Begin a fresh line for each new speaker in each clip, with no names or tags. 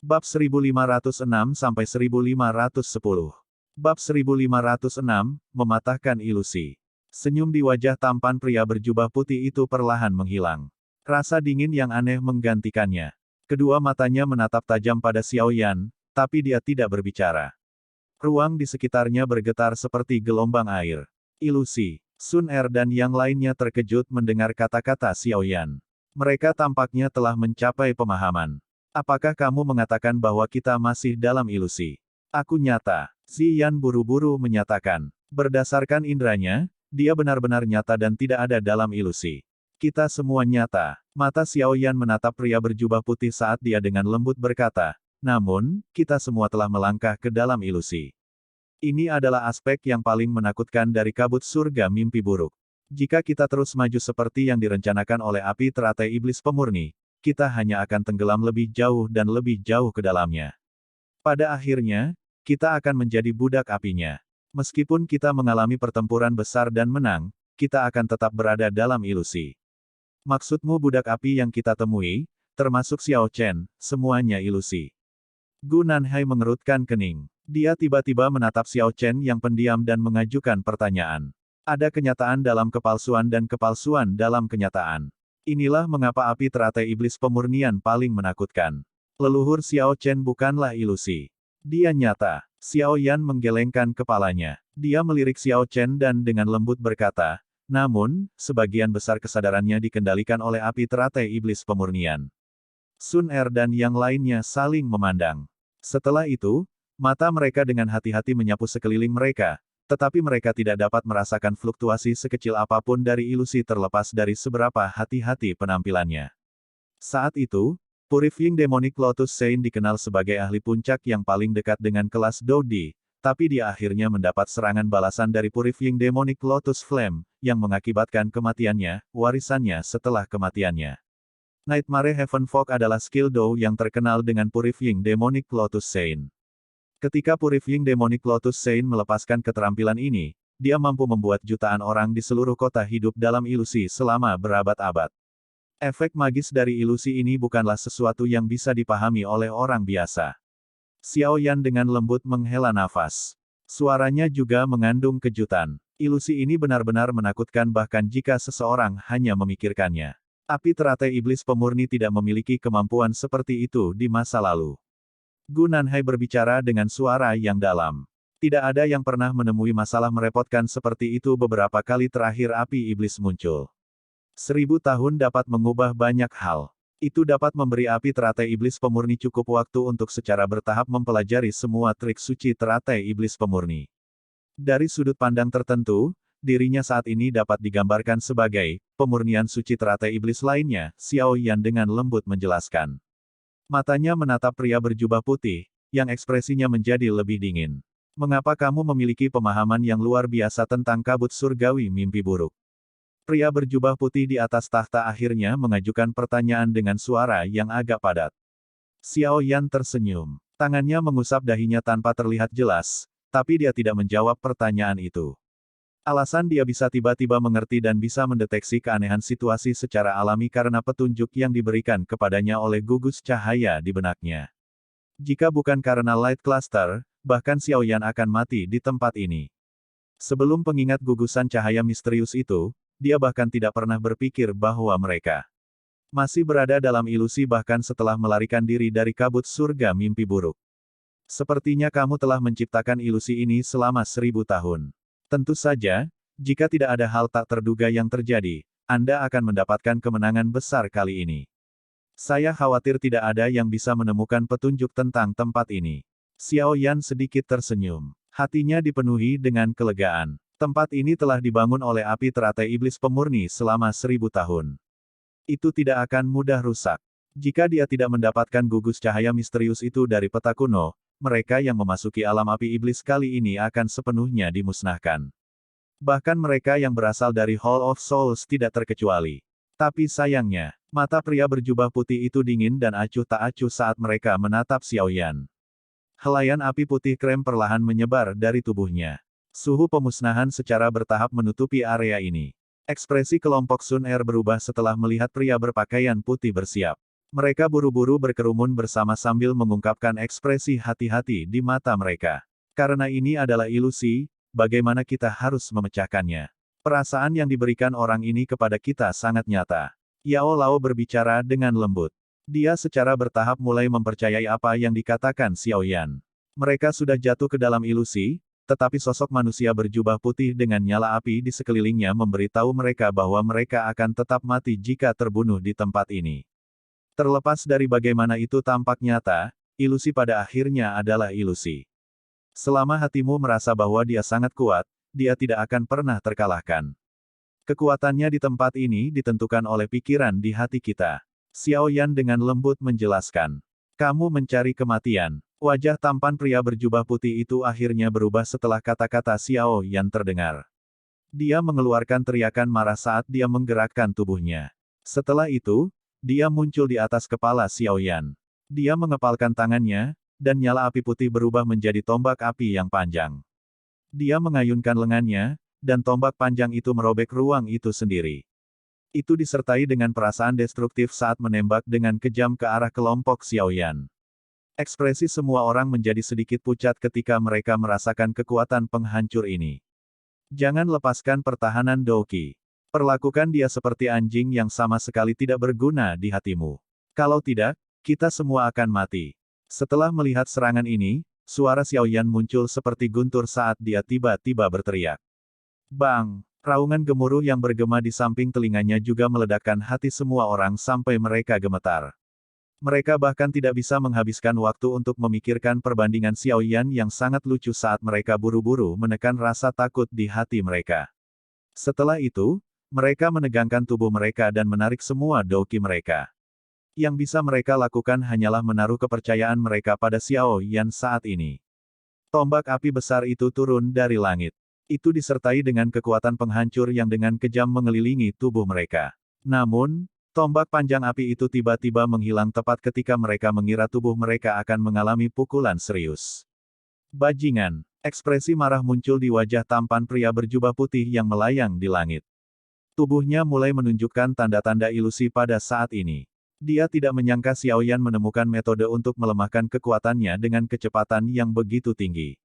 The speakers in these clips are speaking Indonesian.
Bab 1506-1510. Bab 1506, Mematahkan Ilusi. Senyum di wajah tampan pria berjubah putih itu perlahan menghilang. Rasa dingin yang aneh menggantikannya. Kedua matanya menatap tajam pada Xiao Yan, tapi dia tidak berbicara. Ruang di sekitarnya bergetar seperti gelombang air. Ilusi. Sun Er dan yang lainnya terkejut mendengar kata-kata Xiao Yan. Mereka tampaknya telah mencapai pemahaman. Apakah kamu mengatakan bahwa kita masih dalam ilusi? Aku nyata. Ziyan buru-buru menyatakan. Berdasarkan indranya, dia benar-benar nyata dan tidak ada dalam ilusi. Kita semua nyata. Mata Xiao Yan menatap pria berjubah putih saat dia dengan lembut berkata, namun, kita semua telah melangkah ke dalam ilusi. Ini adalah aspek yang paling menakutkan dari kabut surga mimpi buruk. Jika kita terus maju seperti yang direncanakan oleh api teratai iblis pemurni, kita hanya akan tenggelam lebih jauh dan lebih jauh ke dalamnya. Pada akhirnya, kita akan menjadi budak apinya. Meskipun kita mengalami pertempuran besar dan menang, kita akan tetap berada dalam ilusi. Maksudmu budak api yang kita temui, termasuk Xiao Chen, semuanya ilusi. Gu Nanhai mengerutkan kening. Dia tiba-tiba menatap Xiao Chen yang pendiam dan mengajukan pertanyaan. Ada kenyataan dalam kepalsuan dan kepalsuan dalam kenyataan. Inilah mengapa api teratai iblis pemurnian paling menakutkan. Leluhur Xiao Chen bukanlah ilusi. Dia nyata. Xiao Yan menggelengkan kepalanya. Dia melirik Xiao Chen dan dengan lembut berkata, namun, sebagian besar kesadarannya dikendalikan oleh api teratai iblis pemurnian. Sun Er dan yang lainnya saling memandang. Setelah itu, mata mereka dengan hati-hati menyapu sekeliling mereka, tetapi mereka tidak dapat merasakan fluktuasi sekecil apapun dari ilusi terlepas dari seberapa hati-hati penampilannya. Saat itu, Purifying Demonic Lotus Sein dikenal sebagai ahli puncak yang paling dekat dengan kelas Dodi, tapi dia akhirnya mendapat serangan balasan dari Purifying Demonic Lotus Flame, yang mengakibatkan kematiannya, warisannya setelah kematiannya. Nightmare Heaven Fog adalah skill Do yang terkenal dengan Purifying Demonic Lotus Sein. Ketika Purifying Demonic Lotus Sein melepaskan keterampilan ini, dia mampu membuat jutaan orang di seluruh kota hidup dalam ilusi selama berabad-abad. Efek magis dari ilusi ini bukanlah sesuatu yang bisa dipahami oleh orang biasa. Xiao Yan dengan lembut menghela nafas. Suaranya juga mengandung kejutan. Ilusi ini benar-benar menakutkan bahkan jika seseorang hanya memikirkannya. Api teratai iblis pemurni tidak memiliki kemampuan seperti itu di masa lalu. Gu Nanhai berbicara dengan suara yang dalam. Tidak ada yang pernah menemui masalah merepotkan seperti itu beberapa kali terakhir api iblis muncul. 1000 tahun dapat mengubah banyak hal. Itu dapat memberi api teratai iblis pemurni cukup waktu untuk secara bertahap mempelajari semua trik suci teratai iblis pemurni. Dari sudut pandang tertentu, dirinya saat ini dapat digambarkan sebagai pemurnian suci teratai iblis lainnya, Xiao Yan dengan lembut menjelaskan. Matanya menatap pria berjubah putih, yang ekspresinya menjadi lebih dingin. Mengapa kamu memiliki pemahaman yang luar biasa tentang kabut surgawi mimpi buruk? Pria berjubah putih di atas tahta akhirnya mengajukan pertanyaan dengan suara yang agak padat. Xiao Yan tersenyum. Tangannya mengusap dahinya tanpa terlihat jelas, tapi dia tidak menjawab pertanyaan itu. Alasan dia bisa tiba-tiba mengerti dan bisa mendeteksi keanehan situasi secara alami karena petunjuk yang diberikan kepadanya oleh gugus cahaya di benaknya. Jika bukan karena Light Cluster, bahkan Xiao Yan akan mati di tempat ini. Sebelum pengingat gugusan cahaya misterius itu, dia bahkan tidak pernah berpikir bahwa mereka masih berada dalam ilusi bahkan setelah melarikan diri dari kabut surga mimpi buruk. Sepertinya kamu telah menciptakan ilusi ini selama 1000 tahun. Tentu saja, jika tidak ada hal tak terduga yang terjadi, Anda akan mendapatkan kemenangan besar kali ini. Saya khawatir tidak ada yang bisa menemukan petunjuk tentang tempat ini. Xiao Yan sedikit tersenyum. Hatinya dipenuhi dengan kelegaan. Tempat ini telah dibangun oleh api teratai iblis pemurni selama 1000 tahun. Itu tidak akan mudah rusak. Jika dia tidak mendapatkan gugus cahaya misterius itu dari peta kuno, mereka yang memasuki alam api iblis kali ini akan sepenuhnya dimusnahkan. Bahkan mereka yang berasal dari Hall of Souls tidak terkecuali. Tapi sayangnya, mata pria berjubah putih itu dingin dan acuh tak acuh saat mereka menatap Xiao Yan. Helaian api putih krem perlahan menyebar dari tubuhnya. Suhu pemusnahan secara bertahap menutupi area ini. Ekspresi kelompok Sun Er berubah setelah melihat pria berpakaian putih bersiap. Mereka buru-buru berkerumun bersama sambil mengungkapkan ekspresi hati-hati di mata mereka. Karena ini adalah ilusi, bagaimana kita harus memecahkannya? Perasaan yang diberikan orang ini kepada kita sangat nyata. Yao Lao berbicara dengan lembut. Dia secara bertahap mulai mempercayai apa yang dikatakan Xiao Yan. Mereka sudah jatuh ke dalam ilusi, tetapi sosok manusia berjubah putih dengan nyala api di sekelilingnya memberitahu mereka bahwa mereka akan tetap mati jika terbunuh di tempat ini. Terlepas dari bagaimana itu tampak nyata, ilusi pada akhirnya adalah ilusi. Selama hatimu merasa bahwa dia sangat kuat, dia tidak akan pernah terkalahkan. Kekuatannya di tempat ini ditentukan oleh pikiran di hati kita. Xiao Yan dengan lembut menjelaskan. Kamu mencari kematian. Wajah tampan pria berjubah putih itu akhirnya berubah setelah kata-kata Xiao Yan terdengar. Dia mengeluarkan teriakan marah saat dia menggerakkan tubuhnya. Setelah itu, dia muncul di atas kepala Xiao Yan. Dia mengepalkan tangannya, dan nyala api putih berubah menjadi tombak api yang panjang. Dia mengayunkan lengannya, dan tombak panjang itu merobek ruang itu sendiri. Itu disertai dengan perasaan destruktif saat menembak dengan kejam ke arah kelompok Xiao Yan. Ekspresi semua orang menjadi sedikit pucat ketika mereka merasakan kekuatan penghancur ini. Jangan lepaskan pertahanan Douqi. Perlakukan dia seperti anjing yang sama sekali tidak berguna di hatimu. Kalau tidak, kita semua akan mati. Setelah melihat serangan ini, suara Xiao Yan muncul seperti guntur saat dia tiba-tiba berteriak. Bang! Raungan gemuruh yang bergema di samping telinganya juga meledakkan hati semua orang sampai mereka gemetar. Mereka bahkan tidak bisa menghabiskan waktu untuk memikirkan perbandingan Xiao Yan yang sangat lucu saat mereka buru-buru menekan rasa takut di hati mereka. Setelah itu, mereka menegangkan tubuh mereka dan menarik semua Douqi mereka. Yang bisa mereka lakukan hanyalah menaruh kepercayaan mereka pada Xiao Yan saat ini. Tombak api besar itu turun dari langit. Itu disertai dengan kekuatan penghancur yang dengan kejam mengelilingi tubuh mereka. Namun, tombak panjang api itu tiba-tiba menghilang tepat ketika mereka mengira tubuh mereka akan mengalami pukulan serius. Bajingan! Ekspresi marah muncul di wajah tampan pria berjubah putih yang melayang di langit. Tubuhnya mulai menunjukkan tanda-tanda ilusi pada saat ini. Dia tidak menyangka Xiao Yan menemukan metode untuk melemahkan kekuatannya dengan kecepatan yang begitu tinggi.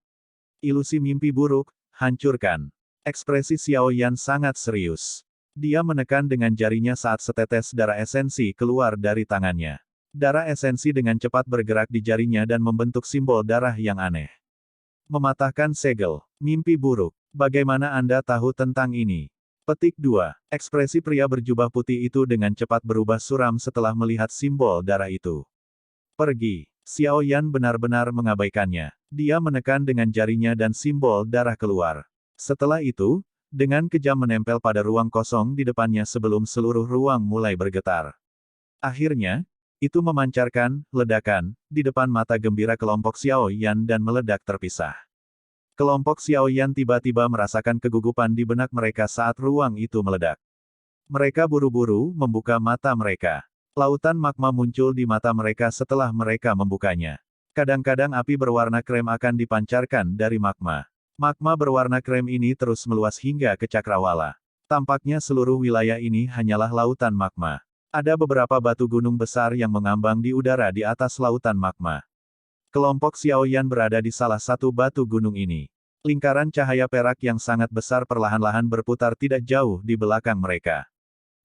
Ilusi mimpi buruk, hancurkan. Ekspresi Xiao Yan sangat serius. Dia menekan dengan jarinya saat setetes darah esensi keluar dari tangannya. Darah esensi dengan cepat bergerak di jarinya dan membentuk simbol darah yang aneh. Mematahkan segel. Mimpi buruk. Bagaimana Anda tahu tentang ini? Petik 2. Ekspresi pria berjubah putih itu dengan cepat berubah suram setelah melihat simbol darah itu. Pergi. Xiao Yan benar-benar mengabaikannya. Dia menekan dengan jarinya dan simbol darah keluar. Setelah itu, dengan kejam menempel pada ruang kosong di depannya sebelum seluruh ruang mulai bergetar. Akhirnya, itu memancarkan ledakan di depan mata gembira kelompok Xiao Yan dan meledak terpisah. Kelompok Xiao Yan tiba-tiba merasakan kegugupan di benak mereka saat ruang itu meledak. Mereka buru-buru membuka mata mereka. Lautan magma muncul di mata mereka setelah mereka membukanya. Kadang-kadang api berwarna krem akan dipancarkan dari magma. Magma berwarna krem ini terus meluas hingga ke cakrawala. Tampaknya seluruh wilayah ini hanyalah lautan magma. Ada beberapa batu gunung besar yang mengambang di udara di atas lautan magma. Kelompok Xiao Yan berada di salah satu batu gunung ini. Lingkaran cahaya perak yang sangat besar perlahan-lahan berputar tidak jauh di belakang mereka.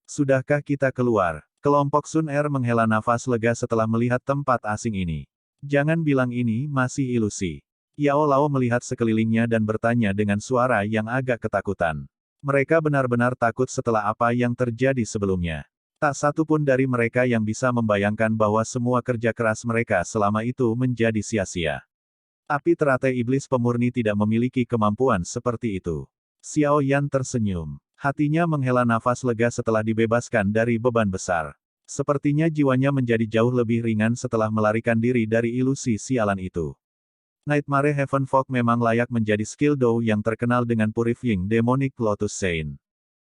Sudahkah kita keluar? Kelompok Sun Er menghela nafas lega setelah melihat tempat asing ini. Jangan bilang ini masih ilusi. Yao Lao melihat sekelilingnya dan bertanya dengan suara yang agak ketakutan. Mereka benar-benar takut setelah apa yang terjadi sebelumnya. Tak satu pun dari mereka yang bisa membayangkan bahwa semua kerja keras mereka selama itu menjadi sia-sia. Api teratai iblis pemurni tidak memiliki kemampuan seperti itu. Xiao Yan tersenyum. Hatinya menghela nafas lega setelah dibebaskan dari beban besar. Sepertinya jiwanya menjadi jauh lebih ringan setelah melarikan diri dari ilusi sialan itu. Nightmare Heaven Fog memang layak menjadi skill Dou yang terkenal dengan Purifying Demonic Lotus Saint.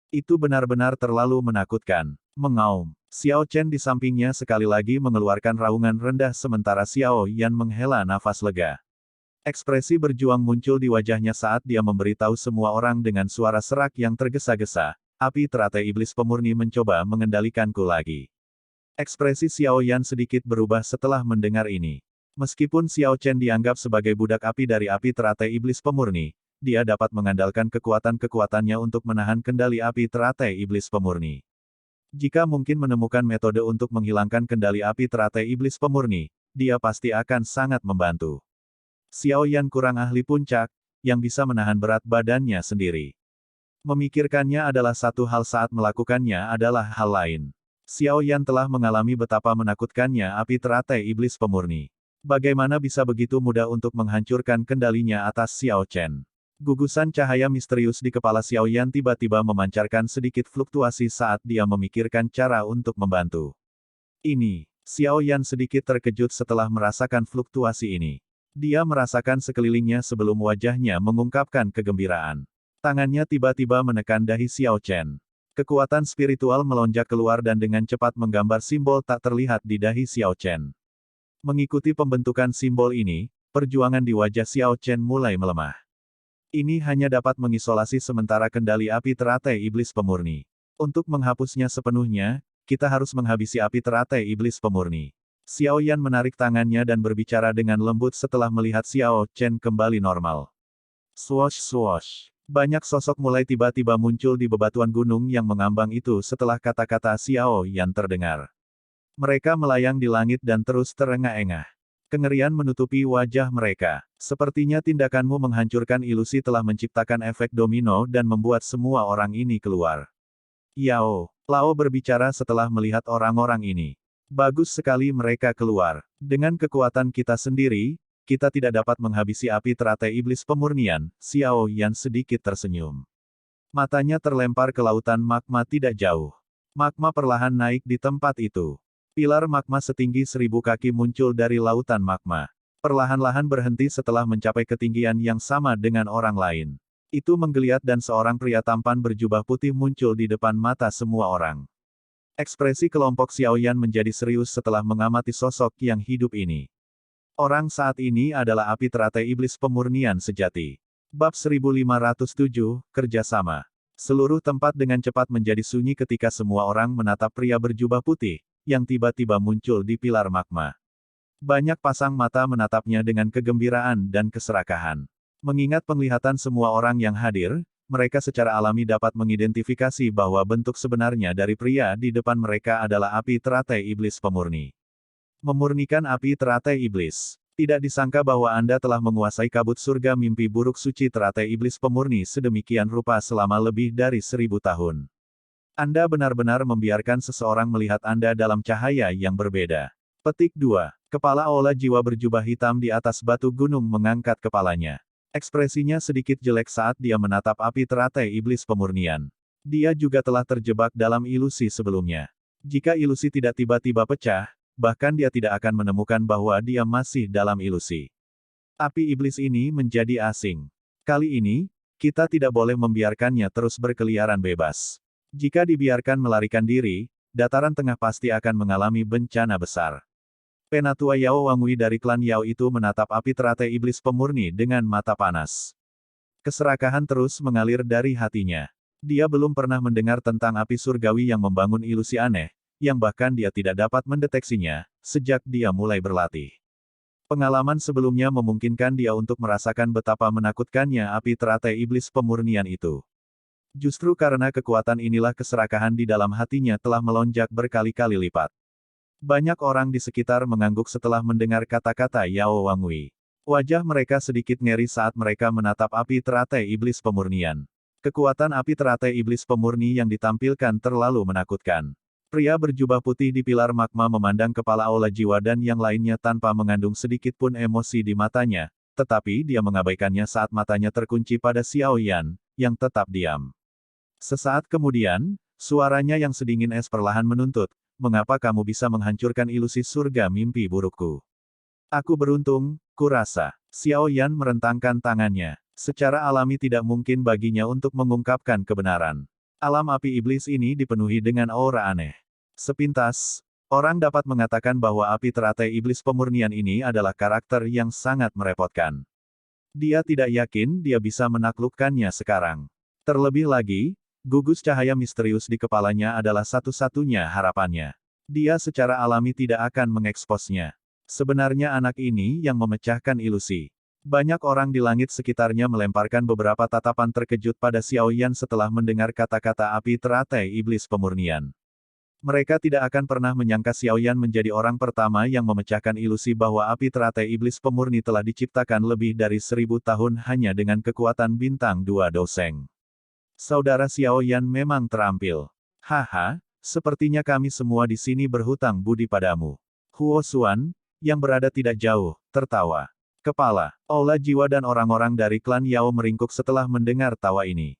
Itu benar-benar terlalu menakutkan. Mengaum. Xiao Chen di sampingnya sekali lagi mengeluarkan raungan rendah sementara Xiao Yan menghela nafas lega. Ekspresi berjuang muncul di wajahnya saat dia memberitahu semua orang dengan suara serak yang tergesa-gesa. Api teratai iblis pemurni mencoba mengendalikanku lagi. Ekspresi Xiao Yan sedikit berubah setelah mendengar ini. Meskipun Xiao Chen dianggap sebagai budak api dari api teratai iblis pemurni, dia dapat mengandalkan kekuatan-kekuatannya untuk menahan kendali api teratai iblis pemurni. Jika mungkin menemukan metode untuk menghilangkan kendali api teratai iblis pemurni, dia pasti akan sangat membantu. Xiao Yan kurang ahli puncak, yang bisa menahan berat badannya sendiri. Memikirkannya adalah satu hal, saat melakukannya adalah hal lain. Xiao Yan telah mengalami betapa menakutkannya api teratai iblis pemurni. Bagaimana bisa begitu mudah untuk menghancurkan kendalinya atas Xiao Chen? Gugusan cahaya misterius di kepala Xiao Yan tiba-tiba memancarkan sedikit fluktuasi saat dia memikirkan cara untuk membantu. Ini, Xiao Yan sedikit terkejut setelah merasakan fluktuasi ini. Dia merasakan sekelilingnya sebelum wajahnya mengungkapkan kegembiraan. Tangannya tiba-tiba menekan dahi Xiao Chen. Kekuatan spiritual melonjak keluar dan dengan cepat menggambar simbol tak terlihat di dahi Xiao Chen. Mengikuti pembentukan simbol ini, perjuangan di wajah Xiao Chen mulai melemah. Ini hanya dapat mengisolasi sementara kendali api teratai iblis pemurni. Untuk menghapusnya sepenuhnya, kita harus menghabisi api teratai iblis pemurni. Xiao Yan menarik tangannya dan berbicara dengan lembut setelah melihat Xiao Chen kembali normal. Swosh swosh. Banyak sosok mulai tiba-tiba muncul di bebatuan gunung yang mengambang itu setelah kata-kata Xiao Yan terdengar. Mereka melayang di langit dan terus terengah-engah. Kengerian menutupi wajah mereka. Sepertinya tindakanmu menghancurkan ilusi telah menciptakan efek domino dan membuat semua orang ini keluar. Yao, Lao berbicara setelah melihat orang-orang ini. Bagus sekali mereka keluar. Dengan kekuatan kita sendiri, kita tidak dapat menghabisi api teratai iblis pemurnian. Xiao Yan sedikit tersenyum. Matanya terlempar ke lautan magma tidak jauh. Magma perlahan naik di tempat itu. Pilar magma setinggi 1000 kaki muncul dari lautan magma. Perlahan-lahan berhenti setelah mencapai ketinggian yang sama dengan orang lain. Itu menggeliat dan seorang pria tampan berjubah putih muncul di depan mata semua orang. Ekspresi kelompok Xiao Yan menjadi serius setelah mengamati sosok yang hidup ini. Orang saat ini adalah api teratai iblis pemurnian sejati. Bab 1507, Kerjasama. Seluruh tempat dengan cepat menjadi sunyi ketika semua orang menatap pria berjubah putih, yang tiba-tiba muncul di pilar magma. Banyak pasang mata menatapnya dengan kegembiraan dan keserakahan. Mengingat penglihatan semua orang yang hadir, mereka secara alami dapat mengidentifikasi bahwa bentuk sebenarnya dari pria di depan mereka adalah api teratai iblis pemurni. Memurnikan api teratai iblis. Tidak disangka bahwa Anda telah menguasai kabut surga mimpi buruk suci teratai iblis pemurni sedemikian rupa selama lebih dari 1000 tahun. Anda benar-benar membiarkan seseorang melihat Anda dalam cahaya yang berbeda. Petik 2. Kepala Aula jiwa berjubah hitam di atas batu gunung mengangkat kepalanya. Ekspresinya sedikit jelek saat dia menatap api teratai iblis pemurnian. Dia juga telah terjebak dalam ilusi sebelumnya. Jika ilusi tidak tiba-tiba pecah, bahkan dia tidak akan menemukan bahwa dia masih dalam ilusi. Api iblis ini menjadi asing. Kali ini, kita tidak boleh membiarkannya terus berkeliaran bebas. Jika dibiarkan melarikan diri, dataran tengah pasti akan mengalami bencana besar. Penatua Yao Wangui dari klan Yao itu menatap api teratai iblis pemurni dengan mata panas. Keserakahan terus mengalir dari hatinya. Dia belum pernah mendengar tentang api surgawi yang membangun ilusi aneh, yang bahkan dia tidak dapat mendeteksinya, sejak dia mulai berlatih. Pengalaman sebelumnya memungkinkan dia untuk merasakan betapa menakutkannya api teratai iblis pemurnian itu. Justru karena kekuatan inilah keserakahan di dalam hatinya telah melonjak berkali-kali lipat. Banyak orang di sekitar mengangguk setelah mendengar kata-kata Yao Wangui. Wajah mereka sedikit ngeri saat mereka menatap api teratai iblis pemurnian. Kekuatan api teratai iblis pemurni yang ditampilkan terlalu menakutkan. Pria berjubah putih di pilar magma memandang kepala aula jiwa dan yang lainnya tanpa mengandung sedikit pun emosi di matanya, tetapi dia mengabaikannya saat matanya terkunci pada Xiao Yan, yang tetap diam. Sesaat kemudian, suaranya yang sedingin es perlahan menuntut, "Mengapa kamu bisa menghancurkan ilusi surga mimpi burukku?" "Aku beruntung, kurasa." Xiao Yan merentangkan tangannya. Secara alami tidak mungkin baginya untuk mengungkapkan kebenaran. Alam api iblis ini dipenuhi dengan aura aneh. Sepintas, orang dapat mengatakan bahwa api teratai iblis pemurnian ini adalah karakter yang sangat merepotkan. Dia tidak yakin dia bisa menaklukkannya sekarang. Terlebih lagi, gugus cahaya misterius di kepalanya adalah satu-satunya harapannya. Dia secara alami tidak akan mengeksposnya. Sebenarnya anak ini yang memecahkan ilusi. Banyak orang di langit sekitarnya melemparkan beberapa tatapan terkejut pada Xiao Yan setelah mendengar kata-kata api teratai iblis pemurnian. Mereka tidak akan pernah menyangka Xiao Yan menjadi orang pertama yang memecahkan ilusi bahwa api teratai iblis pemurni telah diciptakan lebih dari 1000 tahun hanya dengan kekuatan bintang 2 doseng. Saudara Xiao Yan memang terampil. Haha, sepertinya kami semua di sini berhutang budi padamu. Huo Xuan, yang berada tidak jauh, tertawa. Kepala, aula jiwa dan orang-orang dari klan Yao meringkuk setelah mendengar tawa ini.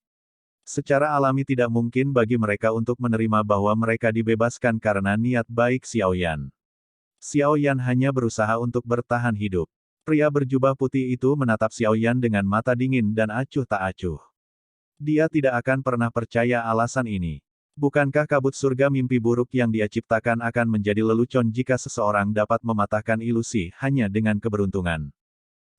Secara alami tidak mungkin bagi mereka untuk menerima bahwa mereka dibebaskan karena niat baik Xiao Yan. Xiao Yan hanya berusaha untuk bertahan hidup. Pria berjubah putih itu menatap Xiao Yan dengan mata dingin dan acuh tak acuh. Dia tidak akan pernah percaya alasan ini. Bukankah kabut surga mimpi buruk yang dia ciptakan akan menjadi lelucon jika seseorang dapat mematahkan ilusi hanya dengan keberuntungan?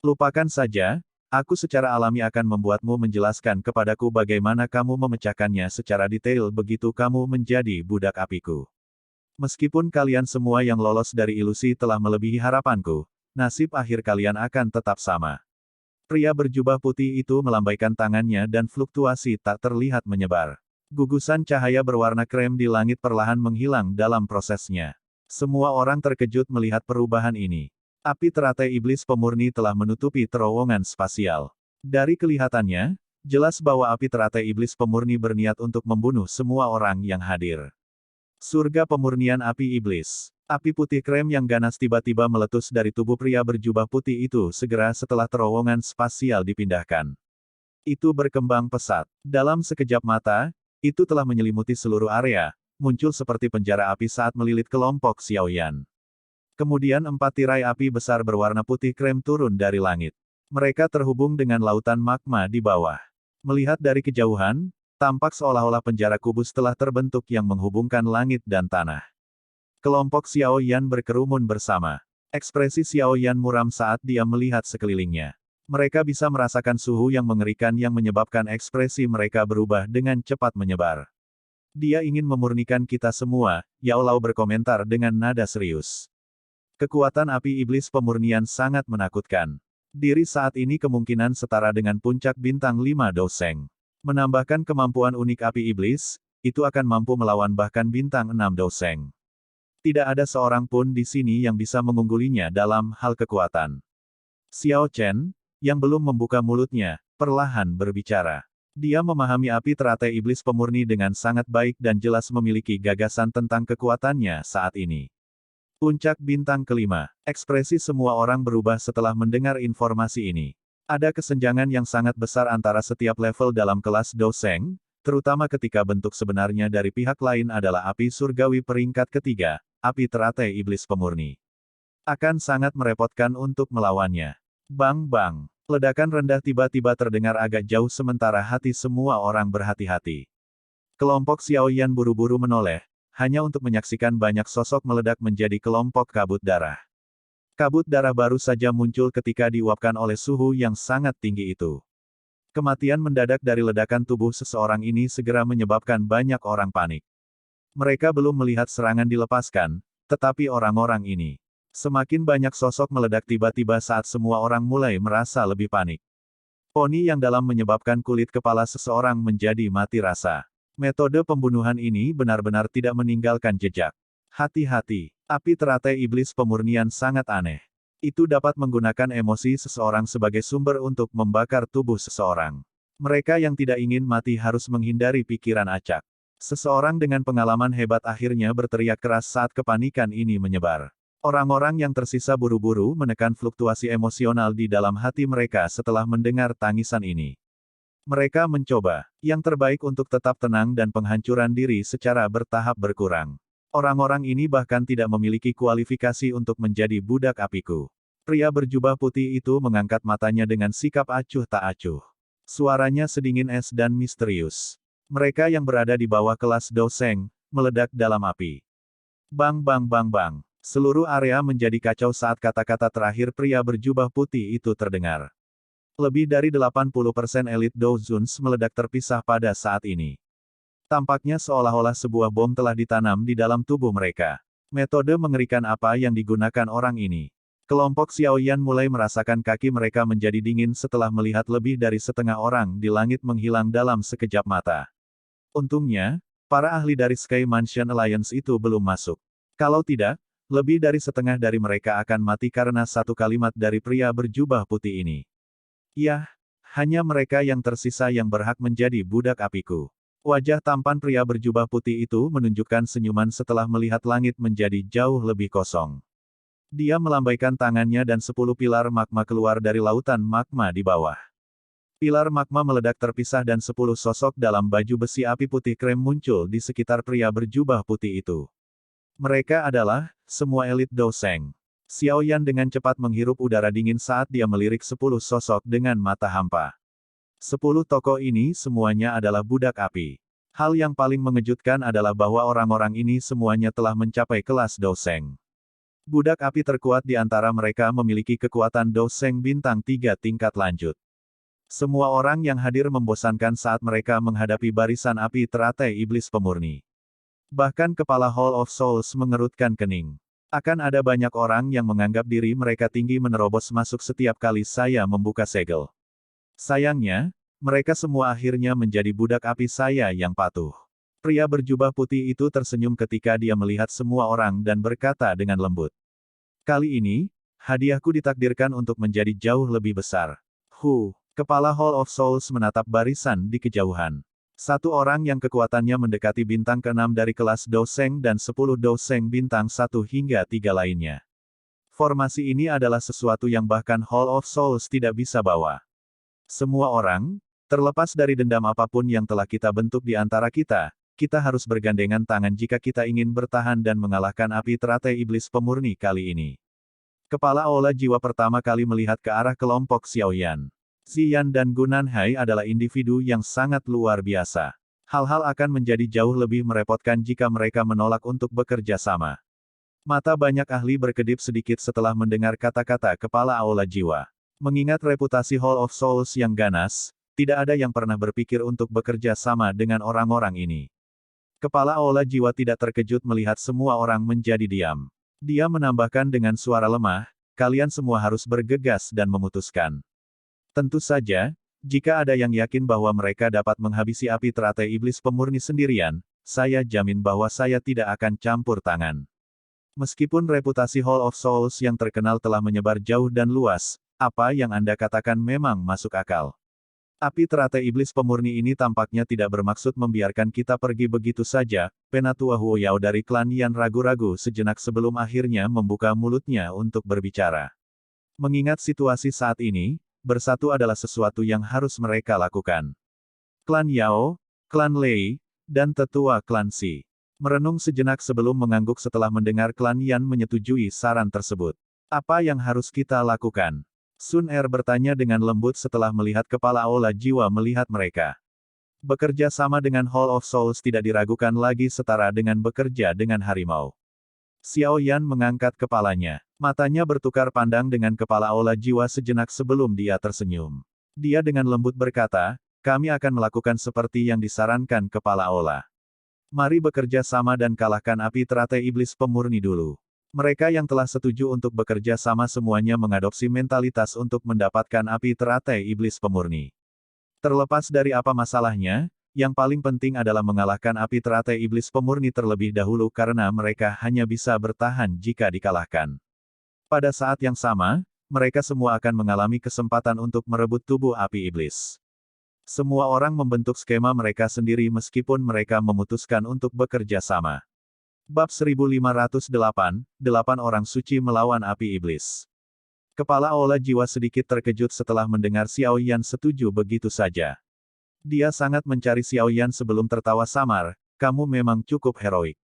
Lupakan saja, aku secara alami akan membuatmu menjelaskan kepadaku bagaimana kamu memecahkannya secara detail begitu kamu menjadi budak apiku. Meskipun kalian semua yang lolos dari ilusi telah melebihi harapanku, nasib akhir kalian akan tetap sama. Pria berjubah putih itu melambaikan tangannya dan fluktuasi tak terlihat menyebar. Gugusan cahaya berwarna krem di langit perlahan menghilang dalam prosesnya. Semua orang terkejut melihat perubahan ini. Api teratai iblis pemurni telah menutupi terowongan spasial. Dari kelihatannya, jelas bahwa api teratai iblis pemurni berniat untuk membunuh semua orang yang hadir. Surga pemurnian api iblis. Api putih krem yang ganas tiba-tiba meletus dari tubuh pria berjubah putih itu segera setelah terowongan spasial dipindahkan. Itu berkembang pesat. Dalam sekejap mata, itu telah menyelimuti seluruh area, muncul seperti penjara api saat melilit kelompok Xiao Yan. Kemudian 4 tirai api besar berwarna putih krem turun dari langit. Mereka terhubung dengan lautan magma di bawah. Melihat dari kejauhan, tampak seolah-olah penjara kubus telah terbentuk yang menghubungkan langit dan tanah. Kelompok Xiao Yan berkerumun bersama. Ekspresi Xiao Yan muram saat dia melihat sekelilingnya. Mereka bisa merasakan suhu yang mengerikan yang menyebabkan ekspresi mereka berubah dengan cepat menyebar. Dia ingin memurnikan kita semua, Yao Lao berkomentar dengan nada serius. Kekuatan api iblis pemurnian sangat menakutkan. Diri saat ini kemungkinan setara dengan puncak bintang 5 doseng. Menambahkan kemampuan unik api iblis, itu akan mampu melawan bahkan bintang 6 doseng. Tidak ada seorang pun di sini yang bisa mengunggulinya dalam hal kekuatan. Xiao Chen, yang belum membuka mulutnya, perlahan berbicara. Dia memahami api teratai iblis pemurni dengan sangat baik dan jelas memiliki gagasan tentang kekuatannya saat ini. Puncak bintang kelima. Ekspresi semua orang berubah setelah mendengar informasi ini. Ada kesenjangan yang sangat besar antara setiap level dalam kelas doseng, terutama ketika bentuk sebenarnya dari pihak lain adalah api surgawi peringkat ketiga, api teratai iblis pemurni. Akan sangat merepotkan untuk melawannya. Bang-bang. Ledakan rendah tiba-tiba terdengar agak jauh sementara hati semua orang berhati-hati. Kelompok Xiao Yan buru-buru menoleh, hanya untuk menyaksikan banyak sosok meledak menjadi kelompok kabut darah. Kabut darah baru saja muncul ketika diuapkan oleh suhu yang sangat tinggi itu. Kematian mendadak dari ledakan tubuh seseorang ini segera menyebabkan banyak orang panik. Mereka belum melihat serangan dilepaskan, tetapi orang-orang ini. Semakin banyak sosok meledak tiba-tiba saat semua orang mulai merasa lebih panik. Poni yang dalam menyebabkan kulit kepala seseorang menjadi mati rasa. Metode pembunuhan ini benar-benar tidak meninggalkan jejak. Hati-hati, api teratai iblis pemurnian sangat aneh. Itu dapat menggunakan emosi seseorang sebagai sumber untuk membakar tubuh seseorang. Mereka yang tidak ingin mati harus menghindari pikiran acak. Seseorang dengan pengalaman hebat akhirnya berteriak keras saat kepanikan ini menyebar. Orang-orang yang tersisa buru-buru menekan fluktuasi emosional di dalam hati mereka setelah mendengar tangisan ini. Mereka mencoba yang terbaik untuk tetap tenang dan penghancuran diri secara bertahap berkurang. Orang-orang ini bahkan tidak memiliki kualifikasi untuk menjadi budak apiku. Pria berjubah putih itu mengangkat matanya dengan sikap acuh tak acuh. Suaranya sedingin es dan misterius. Mereka yang berada di bawah kelas doseng, meledak dalam api. Bang bang bang bang. Seluruh area menjadi kacau saat kata-kata terakhir pria berjubah putih itu terdengar. Lebih dari 80% elit Douzuns meledak terpisah pada saat ini. Tampaknya seolah-olah sebuah bom telah ditanam di dalam tubuh mereka. Metode mengerikan apa yang digunakan orang ini. Kelompok Xiaoyan mulai merasakan kaki mereka menjadi dingin setelah melihat lebih dari setengah orang di langit menghilang dalam sekejap mata. Untungnya, para ahli dari Sky Mansion Alliance itu belum masuk. Kalau tidak, lebih dari setengah dari mereka akan mati karena satu kalimat dari pria berjubah putih ini. Yah, hanya mereka yang tersisa yang berhak menjadi budak apiku. Wajah tampan pria berjubah putih itu menunjukkan senyuman setelah melihat langit menjadi jauh lebih kosong. Dia melambaikan tangannya dan 10 pilar magma keluar dari lautan magma di bawah. Pilar magma meledak terpisah dan 10 sosok dalam baju besi api putih krem muncul di sekitar pria berjubah putih itu. Mereka adalah semua elit Douseng. Xiaoyan dengan cepat menghirup udara dingin saat dia melirik 10 sosok dengan mata hampa. 10 tokoh ini semuanya adalah budak api. Hal yang paling mengejutkan adalah bahwa orang-orang ini semuanya telah mencapai kelas Douseng. Budak api terkuat di antara mereka memiliki kekuatan Douseng bintang 3 tingkat lanjut. Semua orang yang hadir membosankan saat mereka menghadapi barisan api teratai iblis pemurni. Bahkan kepala Hall of Souls mengerutkan kening. Akan ada banyak orang yang menganggap diri mereka tinggi menerobos masuk setiap kali saya membuka segel. Sayangnya, mereka semua akhirnya menjadi budak api saya yang patuh. Pria berjubah putih itu tersenyum ketika dia melihat semua orang dan berkata dengan lembut. Kali ini, hadiahku ditakdirkan untuk menjadi jauh lebih besar. Kepala Hall of Souls menatap barisan di kejauhan. Satu orang yang kekuatannya mendekati bintang ke-6 dari kelas Douseng dan 10 Douseng bintang 1 hingga 3 lainnya. Formasi ini adalah sesuatu yang bahkan Hall of Souls tidak bisa bawa. Semua orang, terlepas dari dendam apapun yang telah kita bentuk di antara kita harus bergandengan tangan jika kita ingin bertahan dan mengalahkan api teratai iblis pemurni kali ini. Kepala Aula Jiwa pertama kali melihat ke arah kelompok Xiaoyan. Ziyan dan Gunanhai adalah individu yang sangat luar biasa. Hal-hal akan menjadi jauh lebih merepotkan jika mereka menolak untuk bekerja sama. Mata banyak ahli berkedip sedikit setelah mendengar kata-kata Kepala Aula Jiwa. Mengingat reputasi Hall of Souls yang ganas, tidak ada yang pernah berpikir untuk bekerja sama dengan orang-orang ini. Kepala Aula Jiwa tidak terkejut melihat semua orang menjadi diam. Dia menambahkan dengan suara lemah, kalian semua harus bergegas dan memutuskan. Tentu saja, jika ada yang yakin bahwa mereka dapat menghabisi api teratai iblis pemurni sendirian, saya jamin bahwa saya tidak akan campur tangan. Meskipun reputasi Hall of Souls yang terkenal telah menyebar jauh dan luas, apa yang Anda katakan memang masuk akal. Api teratai iblis pemurni ini tampaknya tidak bermaksud membiarkan kita pergi begitu saja. Penatua Huo Yao dari klan Yan ragu-ragu sejenak sebelum akhirnya membuka mulutnya untuk berbicara. Mengingat situasi saat ini, bersatu adalah sesuatu yang harus mereka lakukan. Klan Yao, klan Lei, dan tetua klan Xi merenung sejenak sebelum mengangguk setelah mendengar klan Yan menyetujui saran tersebut. Apa yang harus kita lakukan? Sun Er bertanya dengan lembut setelah melihat kepala Aula Jiwa melihat mereka. Bekerja sama dengan Hall of Souls tidak diragukan lagi setara dengan bekerja dengan harimau. Xiao Yan mengangkat kepalanya. Matanya bertukar pandang dengan kepala Aula Jiwa sejenak sebelum dia tersenyum. Dia dengan lembut berkata, kami akan melakukan seperti yang disarankan kepala Aula. Mari bekerja sama dan kalahkan api teratai iblis pemurni dulu. Mereka yang telah setuju untuk bekerja sama semuanya mengadopsi mentalitas untuk mendapatkan api teratai iblis pemurni. Terlepas dari apa masalahnya, yang paling penting adalah mengalahkan api teratai iblis pemurni terlebih dahulu karena mereka hanya bisa bertahan jika dikalahkan. Pada saat yang sama, mereka semua akan mengalami kesempatan untuk merebut tubuh api iblis. Semua orang membentuk skema mereka sendiri meskipun mereka memutuskan untuk bekerja sama. Bab 1508, 8 orang suci melawan api iblis. Kepala Aula Jiwa sedikit terkejut setelah mendengar Xiao Yan setuju begitu saja. Dia sangat mencari Xiao Yan sebelum tertawa samar, kamu memang cukup heroik.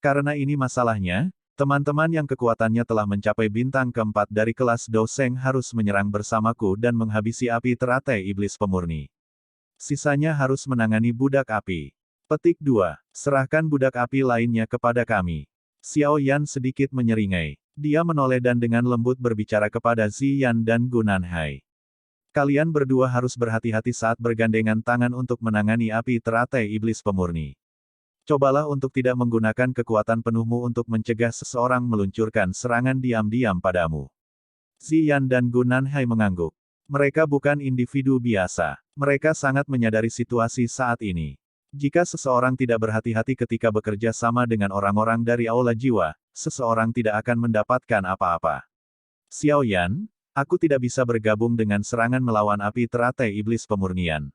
Karena ini masalahnya, teman-teman yang kekuatannya telah mencapai bintang keempat dari kelas Douseng harus menyerang bersamaku dan menghabisi api teratai iblis pemurni. Sisanya harus menangani budak api. Petik 2. Serahkan budak api lainnya kepada kami. Xiao Yan sedikit menyeringai. Dia menoleh dan dengan lembut berbicara kepada Ziyan dan Gunanhai. Kalian berdua harus berhati-hati saat bergandengan tangan untuk menangani api teratai iblis pemurni. Cobalah untuk tidak menggunakan kekuatan penuhmu untuk mencegah seseorang meluncurkan serangan diam-diam padamu. Ziyan dan Gu Nanhai mengangguk. Mereka bukan individu biasa. Mereka sangat menyadari situasi saat ini. Jika seseorang tidak berhati-hati ketika bekerja sama dengan orang-orang dari Aula Jiwa, seseorang tidak akan mendapatkan apa-apa. Xiao Yan, aku tidak bisa bergabung dengan serangan melawan api teratai iblis pemurnian.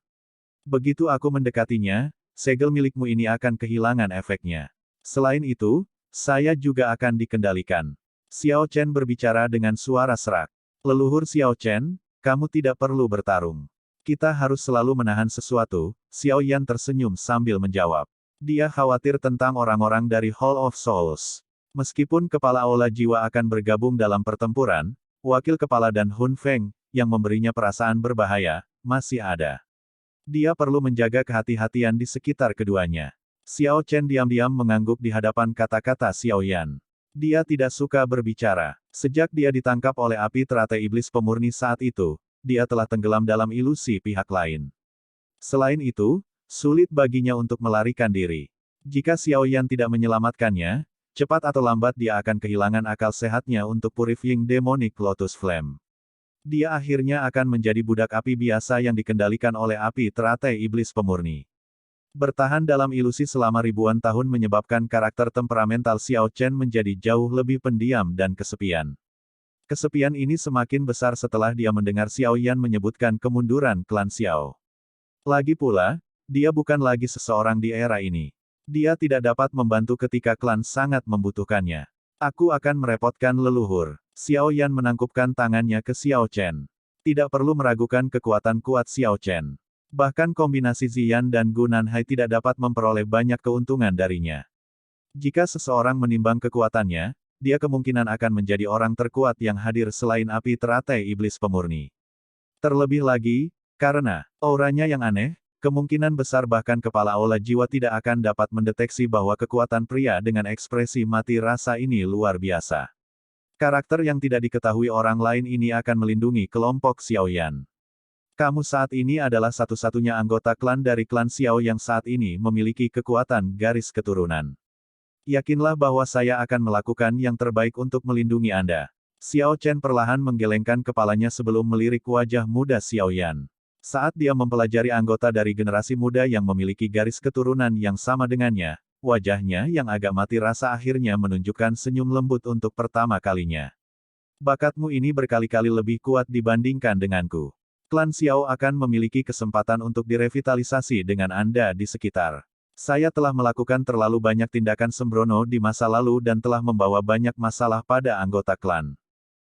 Begitu aku mendekatinya, segel milikmu ini akan kehilangan efeknya. Selain itu, saya juga akan dikendalikan. Xiao Chen berbicara dengan suara serak. Leluhur Xiao Chen, kamu tidak perlu bertarung. Kita harus selalu menahan sesuatu, Xiao Yan tersenyum sambil menjawab. Dia khawatir tentang orang-orang dari Hall of Souls. Meskipun kepala Aula Jiwa akan bergabung dalam pertempuran, wakil kepala dan Hun Feng, yang memberinya perasaan berbahaya, masih ada. Dia perlu menjaga kehati-hatian di sekitar keduanya. Xiao Chen diam-diam mengangguk di hadapan kata-kata Xiao Yan. Dia tidak suka berbicara. Sejak dia ditangkap oleh api teratai iblis pemurni saat itu, dia telah tenggelam dalam ilusi pihak lain. Selain itu, sulit baginya untuk melarikan diri. Jika Xiao Yan tidak menyelamatkannya, cepat atau lambat dia akan kehilangan akal sehatnya untuk Purifying Demonic Lotus Flame. Dia akhirnya akan menjadi budak api biasa yang dikendalikan oleh api teratai iblis pemurni. Bertahan dalam ilusi selama ribuan tahun menyebabkan karakter temperamental Xiao Chen menjadi jauh lebih pendiam dan kesepian. Kesepian ini semakin besar setelah dia mendengar Xiao Yan menyebutkan kemunduran klan Xiao. Lagi pula, dia bukan lagi seseorang di era ini. Dia tidak dapat membantu ketika klan sangat membutuhkannya. Aku akan merepotkan leluhur. Xiao Yan menangkupkan tangannya ke Xiao Chen. Tidak perlu meragukan kekuatan kuat Xiao Chen. Bahkan kombinasi Ziyan dan Gu Nanhai tidak dapat memperoleh banyak keuntungan darinya. Jika seseorang menimbang kekuatannya, dia kemungkinan akan menjadi orang terkuat yang hadir selain api teratai iblis pemurni. Terlebih lagi, karena auranya yang aneh, kemungkinan besar bahkan kepala Aula Jiwa tidak akan dapat mendeteksi bahwa kekuatan pria dengan ekspresi mati rasa ini luar biasa. Karakter yang tidak diketahui orang lain ini akan melindungi kelompok Xiao Yan. Kamu saat ini adalah satu-satunya anggota klan dari klan Xiao yang saat ini memiliki kekuatan garis keturunan. Yakinlah bahwa saya akan melakukan yang terbaik untuk melindungi Anda. Xiao Chen perlahan menggelengkan kepalanya sebelum melirik wajah muda Xiao Yan. Saat dia mempelajari anggota dari generasi muda yang memiliki garis keturunan yang sama dengannya, wajahnya yang agak mati rasa akhirnya menunjukkan senyum lembut untuk pertama kalinya. Bakatmu ini berkali-kali lebih kuat dibandingkan denganku. Klan Xiao akan memiliki kesempatan untuk direvitalisasi dengan Anda di sekitar. Saya telah melakukan terlalu banyak tindakan sembrono di masa lalu dan telah membawa banyak masalah pada anggota klan.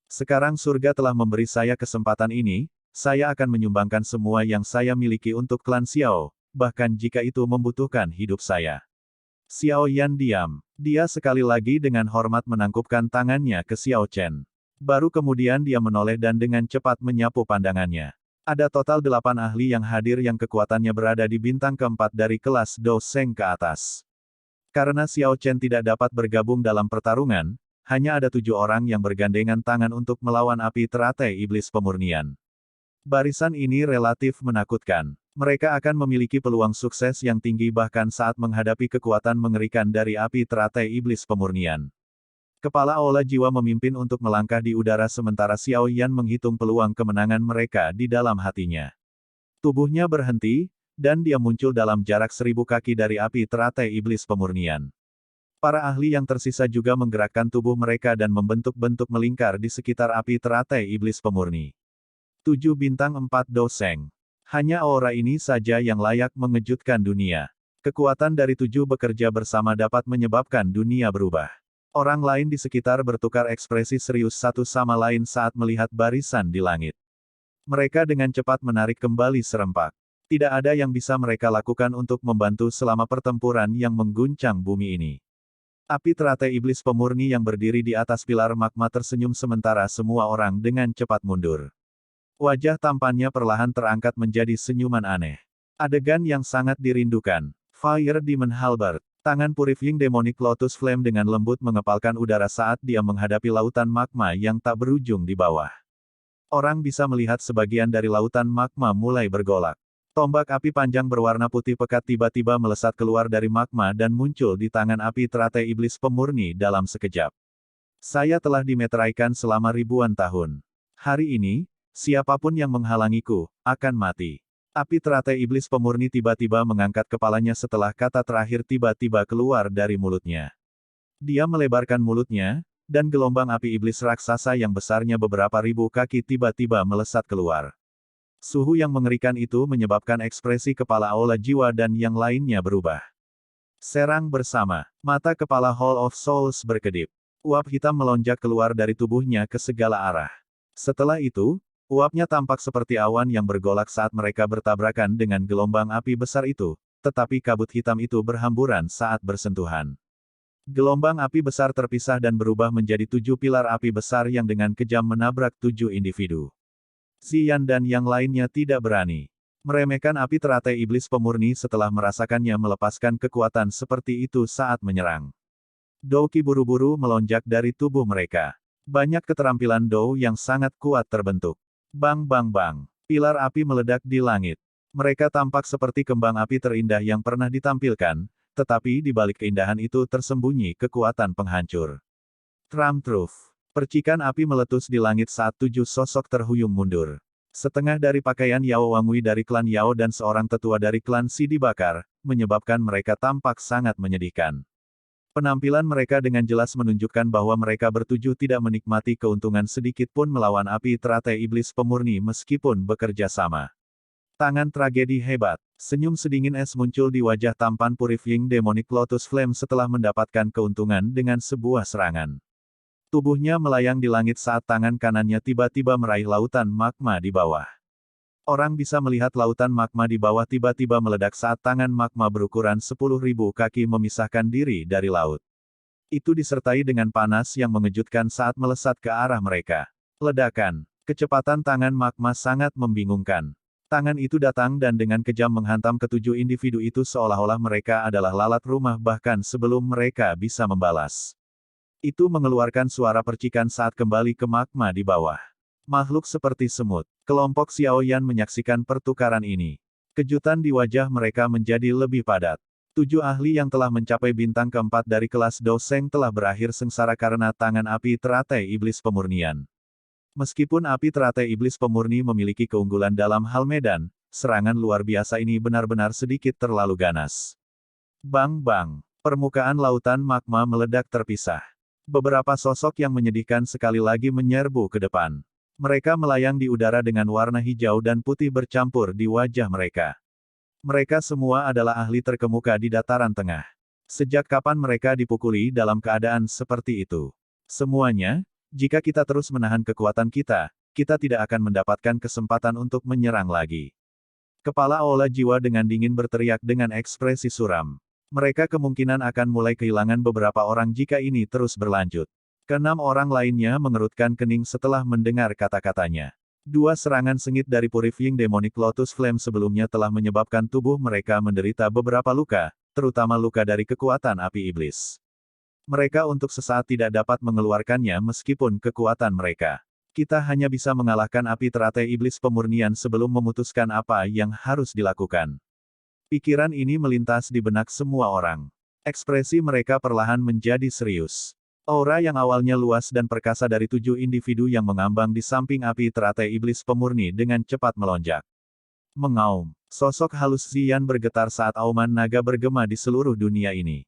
Sekarang surga telah memberi saya kesempatan ini, saya akan menyumbangkan semua yang saya miliki untuk klan Xiao, bahkan jika itu membutuhkan hidup saya. Xiao Yan diam. Dia sekali lagi dengan hormat menangkupkan tangannya ke Xiao Chen. Baru kemudian dia menoleh dan dengan cepat menyapu pandangannya. Ada total 8 ahli yang hadir yang kekuatannya berada di bintang keempat dari kelas Do Seng ke atas. Karena Xiao Chen tidak dapat bergabung dalam pertarungan, hanya ada 7 orang yang bergandengan tangan untuk melawan api teratai iblis pemurnian. Barisan ini relatif menakutkan. Mereka akan memiliki peluang sukses yang tinggi bahkan saat menghadapi kekuatan mengerikan dari api teratai iblis pemurnian. Kepala Aula Jiwa memimpin untuk melangkah di udara sementara Xiao Yan menghitung peluang kemenangan mereka di dalam hatinya. Tubuhnya berhenti, dan dia muncul dalam jarak 1000 kaki dari api teratai iblis pemurnian. Para ahli yang tersisa juga menggerakkan tubuh mereka dan membentuk-bentuk melingkar di sekitar api teratai iblis pemurni. 7 bintang 4 Do Seng. Hanya aura ini saja yang layak mengejutkan dunia. Kekuatan dari 7 bekerja bersama dapat menyebabkan dunia berubah. Orang lain di sekitar bertukar ekspresi serius satu sama lain saat melihat barisan di langit. Mereka dengan cepat menarik kembali serempak. Tidak ada yang bisa mereka lakukan untuk membantu selama pertempuran yang mengguncang bumi ini. Api teratai iblis pemurni yang berdiri di atas pilar magma tersenyum sementara semua orang dengan cepat mundur. Wajah tampannya perlahan terangkat menjadi senyuman aneh. Adegan yang sangat dirindukan. Fire Demon Halberd. Tangan Purifying Demonic Lotus Flame dengan lembut mengepalkan udara saat dia menghadapi lautan magma yang tak berujung di bawah. Orang bisa melihat sebagian dari lautan magma mulai bergolak. Tombak api panjang berwarna putih pekat tiba-tiba melesat keluar dari magma dan muncul di tangan api teratai iblis pemurni dalam sekejap. Saya telah dimeteraikan selama ribuan tahun. Hari ini, siapapun yang menghalangiku, akan mati. Api teratai iblis pemurni tiba-tiba mengangkat kepalanya setelah kata terakhir tiba-tiba keluar dari mulutnya. Dia melebarkan mulutnya, dan gelombang api iblis raksasa yang besarnya beberapa ribu kaki tiba-tiba melesat keluar. Suhu yang mengerikan itu menyebabkan ekspresi kepala aula jiwa dan yang lainnya berubah. Serang bersama. Mata kepala Hall of Souls berkedip. Uap hitam melonjak keluar dari tubuhnya ke segala arah. Setelah itu, uapnya tampak seperti awan yang bergolak saat mereka bertabrakan dengan gelombang api besar itu, tetapi kabut hitam itu berhamburan saat bersentuhan. Gelombang api besar terpisah dan berubah menjadi 7 pilar api besar yang dengan kejam menabrak 7 individu. Ziyan dan yang lainnya tidak berani meremehkan api teratai iblis pemurni setelah merasakannya melepaskan kekuatan seperti itu saat menyerang. Douki buru-buru melonjak dari tubuh mereka. Banyak keterampilan Dou yang sangat kuat terbentuk. Bang bang bang. Pilar api meledak di langit. Mereka tampak seperti kembang api terindah yang pernah ditampilkan, tetapi di balik keindahan itu tersembunyi kekuatan penghancur. Tram-truf. Percikan api meletus di langit saat 7 sosok terhuyung mundur. Setengah dari pakaian Yao Wangui dari klan Yao dan seorang tetua dari klan Si dibakar, menyebabkan mereka tampak sangat menyedihkan. Penampilan mereka dengan jelas menunjukkan bahwa mereka bertujuh tidak menikmati keuntungan sedikit pun melawan api teratai iblis pemurni meskipun bekerja sama. Tangan tragedi hebat. Senyum sedingin es muncul di wajah tampan Purifying Demonic Lotus Flame setelah mendapatkan keuntungan dengan sebuah serangan. Tubuhnya melayang di langit saat tangan kanannya tiba-tiba meraih lautan magma di bawah. Orang bisa melihat lautan magma di bawah tiba-tiba meledak saat tangan magma berukuran 10.000 kaki memisahkan diri dari laut. Itu disertai dengan panas yang mengejutkan saat melesat ke arah mereka. Ledakan. Kecepatan tangan magma sangat membingungkan. Tangan itu datang dan dengan kejam menghantam ketujuh individu itu seolah-olah mereka adalah lalat rumah bahkan sebelum mereka bisa membalas. Itu mengeluarkan suara percikan saat kembali ke magma di bawah. Makhluk seperti semut. Kelompok Xiaoyan menyaksikan pertukaran ini. Kejutan di wajah mereka menjadi lebih padat. 7 ahli yang telah mencapai bintang keempat dari kelas Doseng telah berakhir sengsara karena tangan api teratai iblis pemurnian. Meskipun api teratai iblis pemurni memiliki keunggulan dalam hal medan, serangan luar biasa ini benar-benar sedikit terlalu ganas. Bang bang. Permukaan lautan magma meledak terpisah. Beberapa sosok yang menyedihkan sekali lagi menyerbu ke depan. Mereka melayang di udara dengan warna hijau dan putih bercampur di wajah mereka. Mereka semua adalah ahli terkemuka di dataran tengah. Sejak kapan mereka dipukuli dalam keadaan seperti itu? Semuanya, jika kita terus menahan kekuatan kita, kita tidak akan mendapatkan kesempatan untuk menyerang lagi. Kepala Aula Jiwa dengan dingin berteriak dengan ekspresi suram. Mereka kemungkinan akan mulai kehilangan beberapa orang jika ini terus berlanjut. Keenam orang lainnya mengerutkan kening setelah mendengar kata-katanya. 2 serangan sengit dari Purifying Demonic Lotus Flame sebelumnya telah menyebabkan tubuh mereka menderita beberapa luka, terutama luka dari kekuatan api iblis. Mereka untuk sesaat tidak dapat mengeluarkannya meskipun kekuatan mereka. Kita hanya bisa mengalahkan api teratai iblis pemurnian sebelum memutuskan apa yang harus dilakukan. Pikiran ini melintas di benak semua orang. Ekspresi mereka perlahan menjadi serius. Aura yang awalnya luas dan perkasa dari 7 individu yang mengambang di samping api teratai iblis pemurni dengan cepat melonjak. Mengaum. Sosok halus Ziyan bergetar saat auman naga bergema di seluruh dunia ini.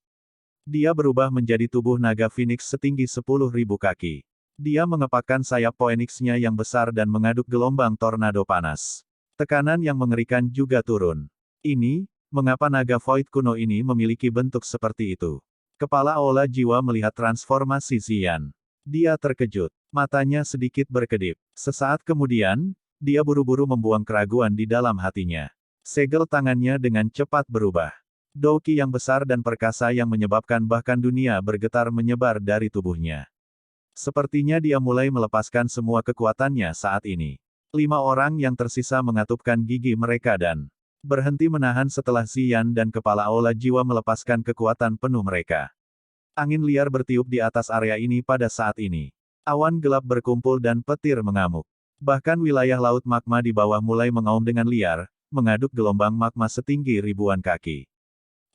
Dia berubah menjadi tubuh naga Phoenix setinggi 10.000 kaki. Dia mengepakkan sayap Phoenix-nya yang besar dan mengaduk gelombang tornado panas. Tekanan yang mengerikan juga turun. Ini, mengapa naga Void kuno ini memiliki bentuk seperti itu? Kepala Aula Jiwa melihat transformasi Ziyan. Dia terkejut. Matanya sedikit berkedip. Sesaat kemudian, dia buru-buru membuang keraguan di dalam hatinya. Segel tangannya dengan cepat berubah. Douki yang besar dan perkasa yang menyebabkan bahkan dunia bergetar menyebar dari tubuhnya. Sepertinya dia mulai melepaskan semua kekuatannya saat ini. 5 orang yang tersisa mengatupkan gigi mereka dan berhenti menahan setelah Ziyan dan kepala Aula Jiwa melepaskan kekuatan penuh mereka. Angin liar bertiup di atas area ini pada saat ini. Awan gelap berkumpul dan petir mengamuk. Bahkan wilayah laut magma di bawah mulai mengaum dengan liar, mengaduk gelombang magma setinggi ribuan kaki.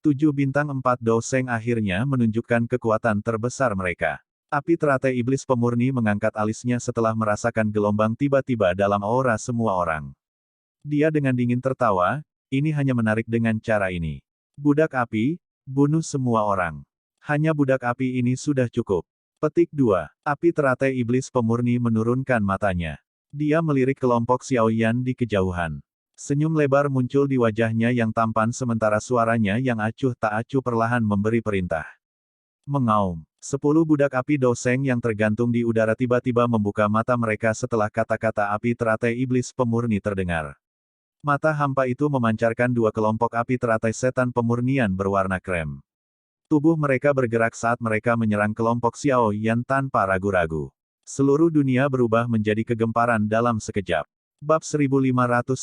7 bintang 4 Doseng akhirnya menunjukkan kekuatan terbesar mereka. Api teratai iblis pemurni mengangkat alisnya setelah merasakan gelombang tiba-tiba dalam aura semua orang. Dia dengan dingin tertawa, ini hanya menarik dengan cara ini. Budak api, bunuh semua orang. Hanya budak api ini sudah cukup. Petik 2. Api teratai iblis pemurni menurunkan matanya. Dia melirik kelompok Xiaoyan di kejauhan. Senyum lebar muncul di wajahnya yang tampan sementara suaranya yang acuh tak acuh perlahan memberi perintah. Mengaum. 10 budak api Doseng yang tergantung di udara tiba-tiba membuka mata mereka setelah kata-kata api teratai iblis pemurni terdengar. Mata hampa itu memancarkan 2 kelompok api teratai setan pemurnian berwarna krem. Tubuh mereka bergerak saat mereka menyerang kelompok Xiaoyan tanpa ragu-ragu. Seluruh dunia berubah menjadi kegemparan dalam sekejap. Bab 1509,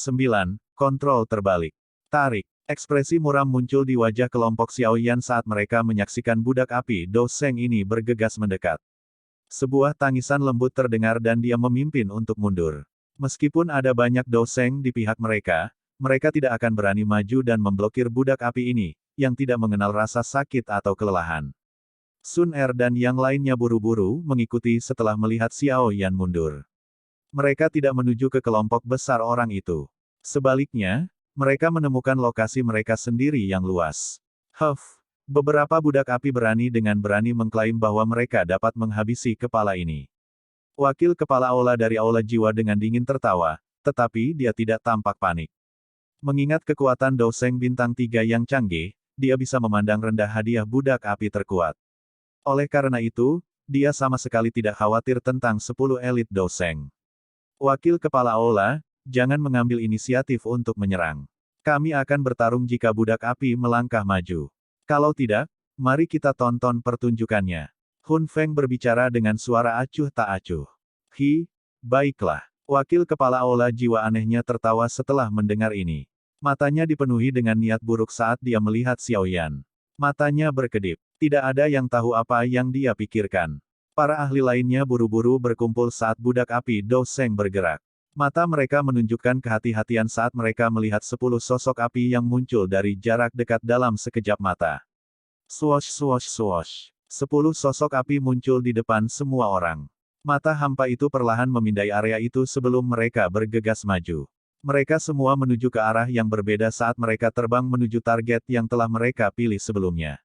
Kontrol Terbalik. Tarik. Ekspresi muram muncul di wajah kelompok Xiaoyan saat mereka menyaksikan budak api Doseng ini bergegas mendekat. Sebuah tangisan lembut terdengar dan dia memimpin untuk mundur. Meskipun ada banyak Doseng di pihak mereka, mereka tidak akan berani maju dan memblokir budak api ini, yang tidak mengenal rasa sakit atau kelelahan. Sun Er dan yang lainnya buru-buru mengikuti setelah melihat Xiaoyan mundur. Mereka tidak menuju ke kelompok besar orang itu. Sebaliknya, mereka menemukan lokasi mereka sendiri yang luas. Beberapa budak api berani mengklaim bahwa mereka dapat menghabisi kepala ini. Wakil kepala aula dari aula jiwa dengan dingin tertawa, tetapi dia tidak tampak panik. Mengingat kekuatan Doseng bintang 3 yang canggih, dia bisa memandang rendah hadiah budak api terkuat. Oleh karena itu, dia sama sekali tidak khawatir tentang 10 elit Doseng. Wakil kepala aula, jangan mengambil inisiatif untuk menyerang. Kami akan bertarung jika budak api melangkah maju. Kalau tidak, mari kita tonton pertunjukannya. Hun Feng berbicara dengan suara acuh tak acuh. Baiklah. Wakil kepala aula jiwa anehnya tertawa setelah mendengar ini. Matanya dipenuhi dengan niat buruk saat dia melihat Xiaoyan. Matanya berkedip. Tidak ada yang tahu apa yang dia pikirkan. Para ahli lainnya buru-buru berkumpul saat budak api Doseng bergerak. Mata mereka menunjukkan kehati-hatian saat mereka melihat 10 sosok api yang muncul dari jarak dekat dalam sekejap mata. Swosh swosh swosh. 10 sosok api muncul di depan semua orang. Mata hampa itu perlahan memindai area itu sebelum mereka bergegas maju. Mereka semua menuju ke arah yang berbeda saat mereka terbang menuju target yang telah mereka pilih sebelumnya.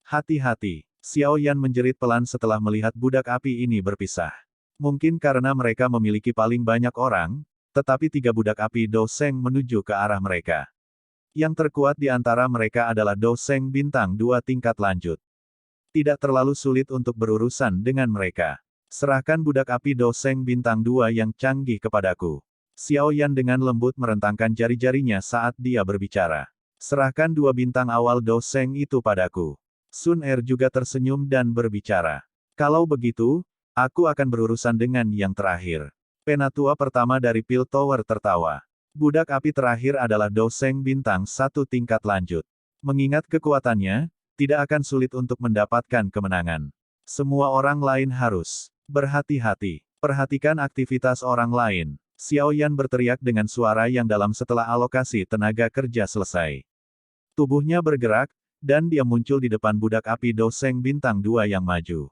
Hati-hati, Xiaoyan menjerit pelan setelah melihat budak api ini berpisah. Mungkin karena mereka memiliki paling banyak orang, tetapi 3 budak api Doseng menuju ke arah mereka. Yang terkuat di antara mereka adalah Doseng bintang 2 tingkat lanjut. Tidak terlalu sulit untuk berurusan dengan mereka. Serahkan budak api Doseng bintang 2 yang canggih kepadaku. Xiaoyan dengan lembut merentangkan jari-jarinya saat dia berbicara. Serahkan 2 bintang awal Doseng itu padaku. Sun Er juga tersenyum dan berbicara. Kalau begitu, aku akan berurusan dengan yang terakhir. Penatua pertama dari Pil Tower tertawa. Budak api terakhir adalah Doseng bintang 1 tingkat lanjut. Mengingat kekuatannya, tidak akan sulit untuk mendapatkan kemenangan. Semua orang lain harus berhati-hati. Perhatikan aktivitas orang lain. Xiaoyan berteriak dengan suara yang dalam setelah alokasi tenaga kerja selesai. Tubuhnya bergerak, dan dia muncul di depan budak api Doseng bintang 2 yang maju.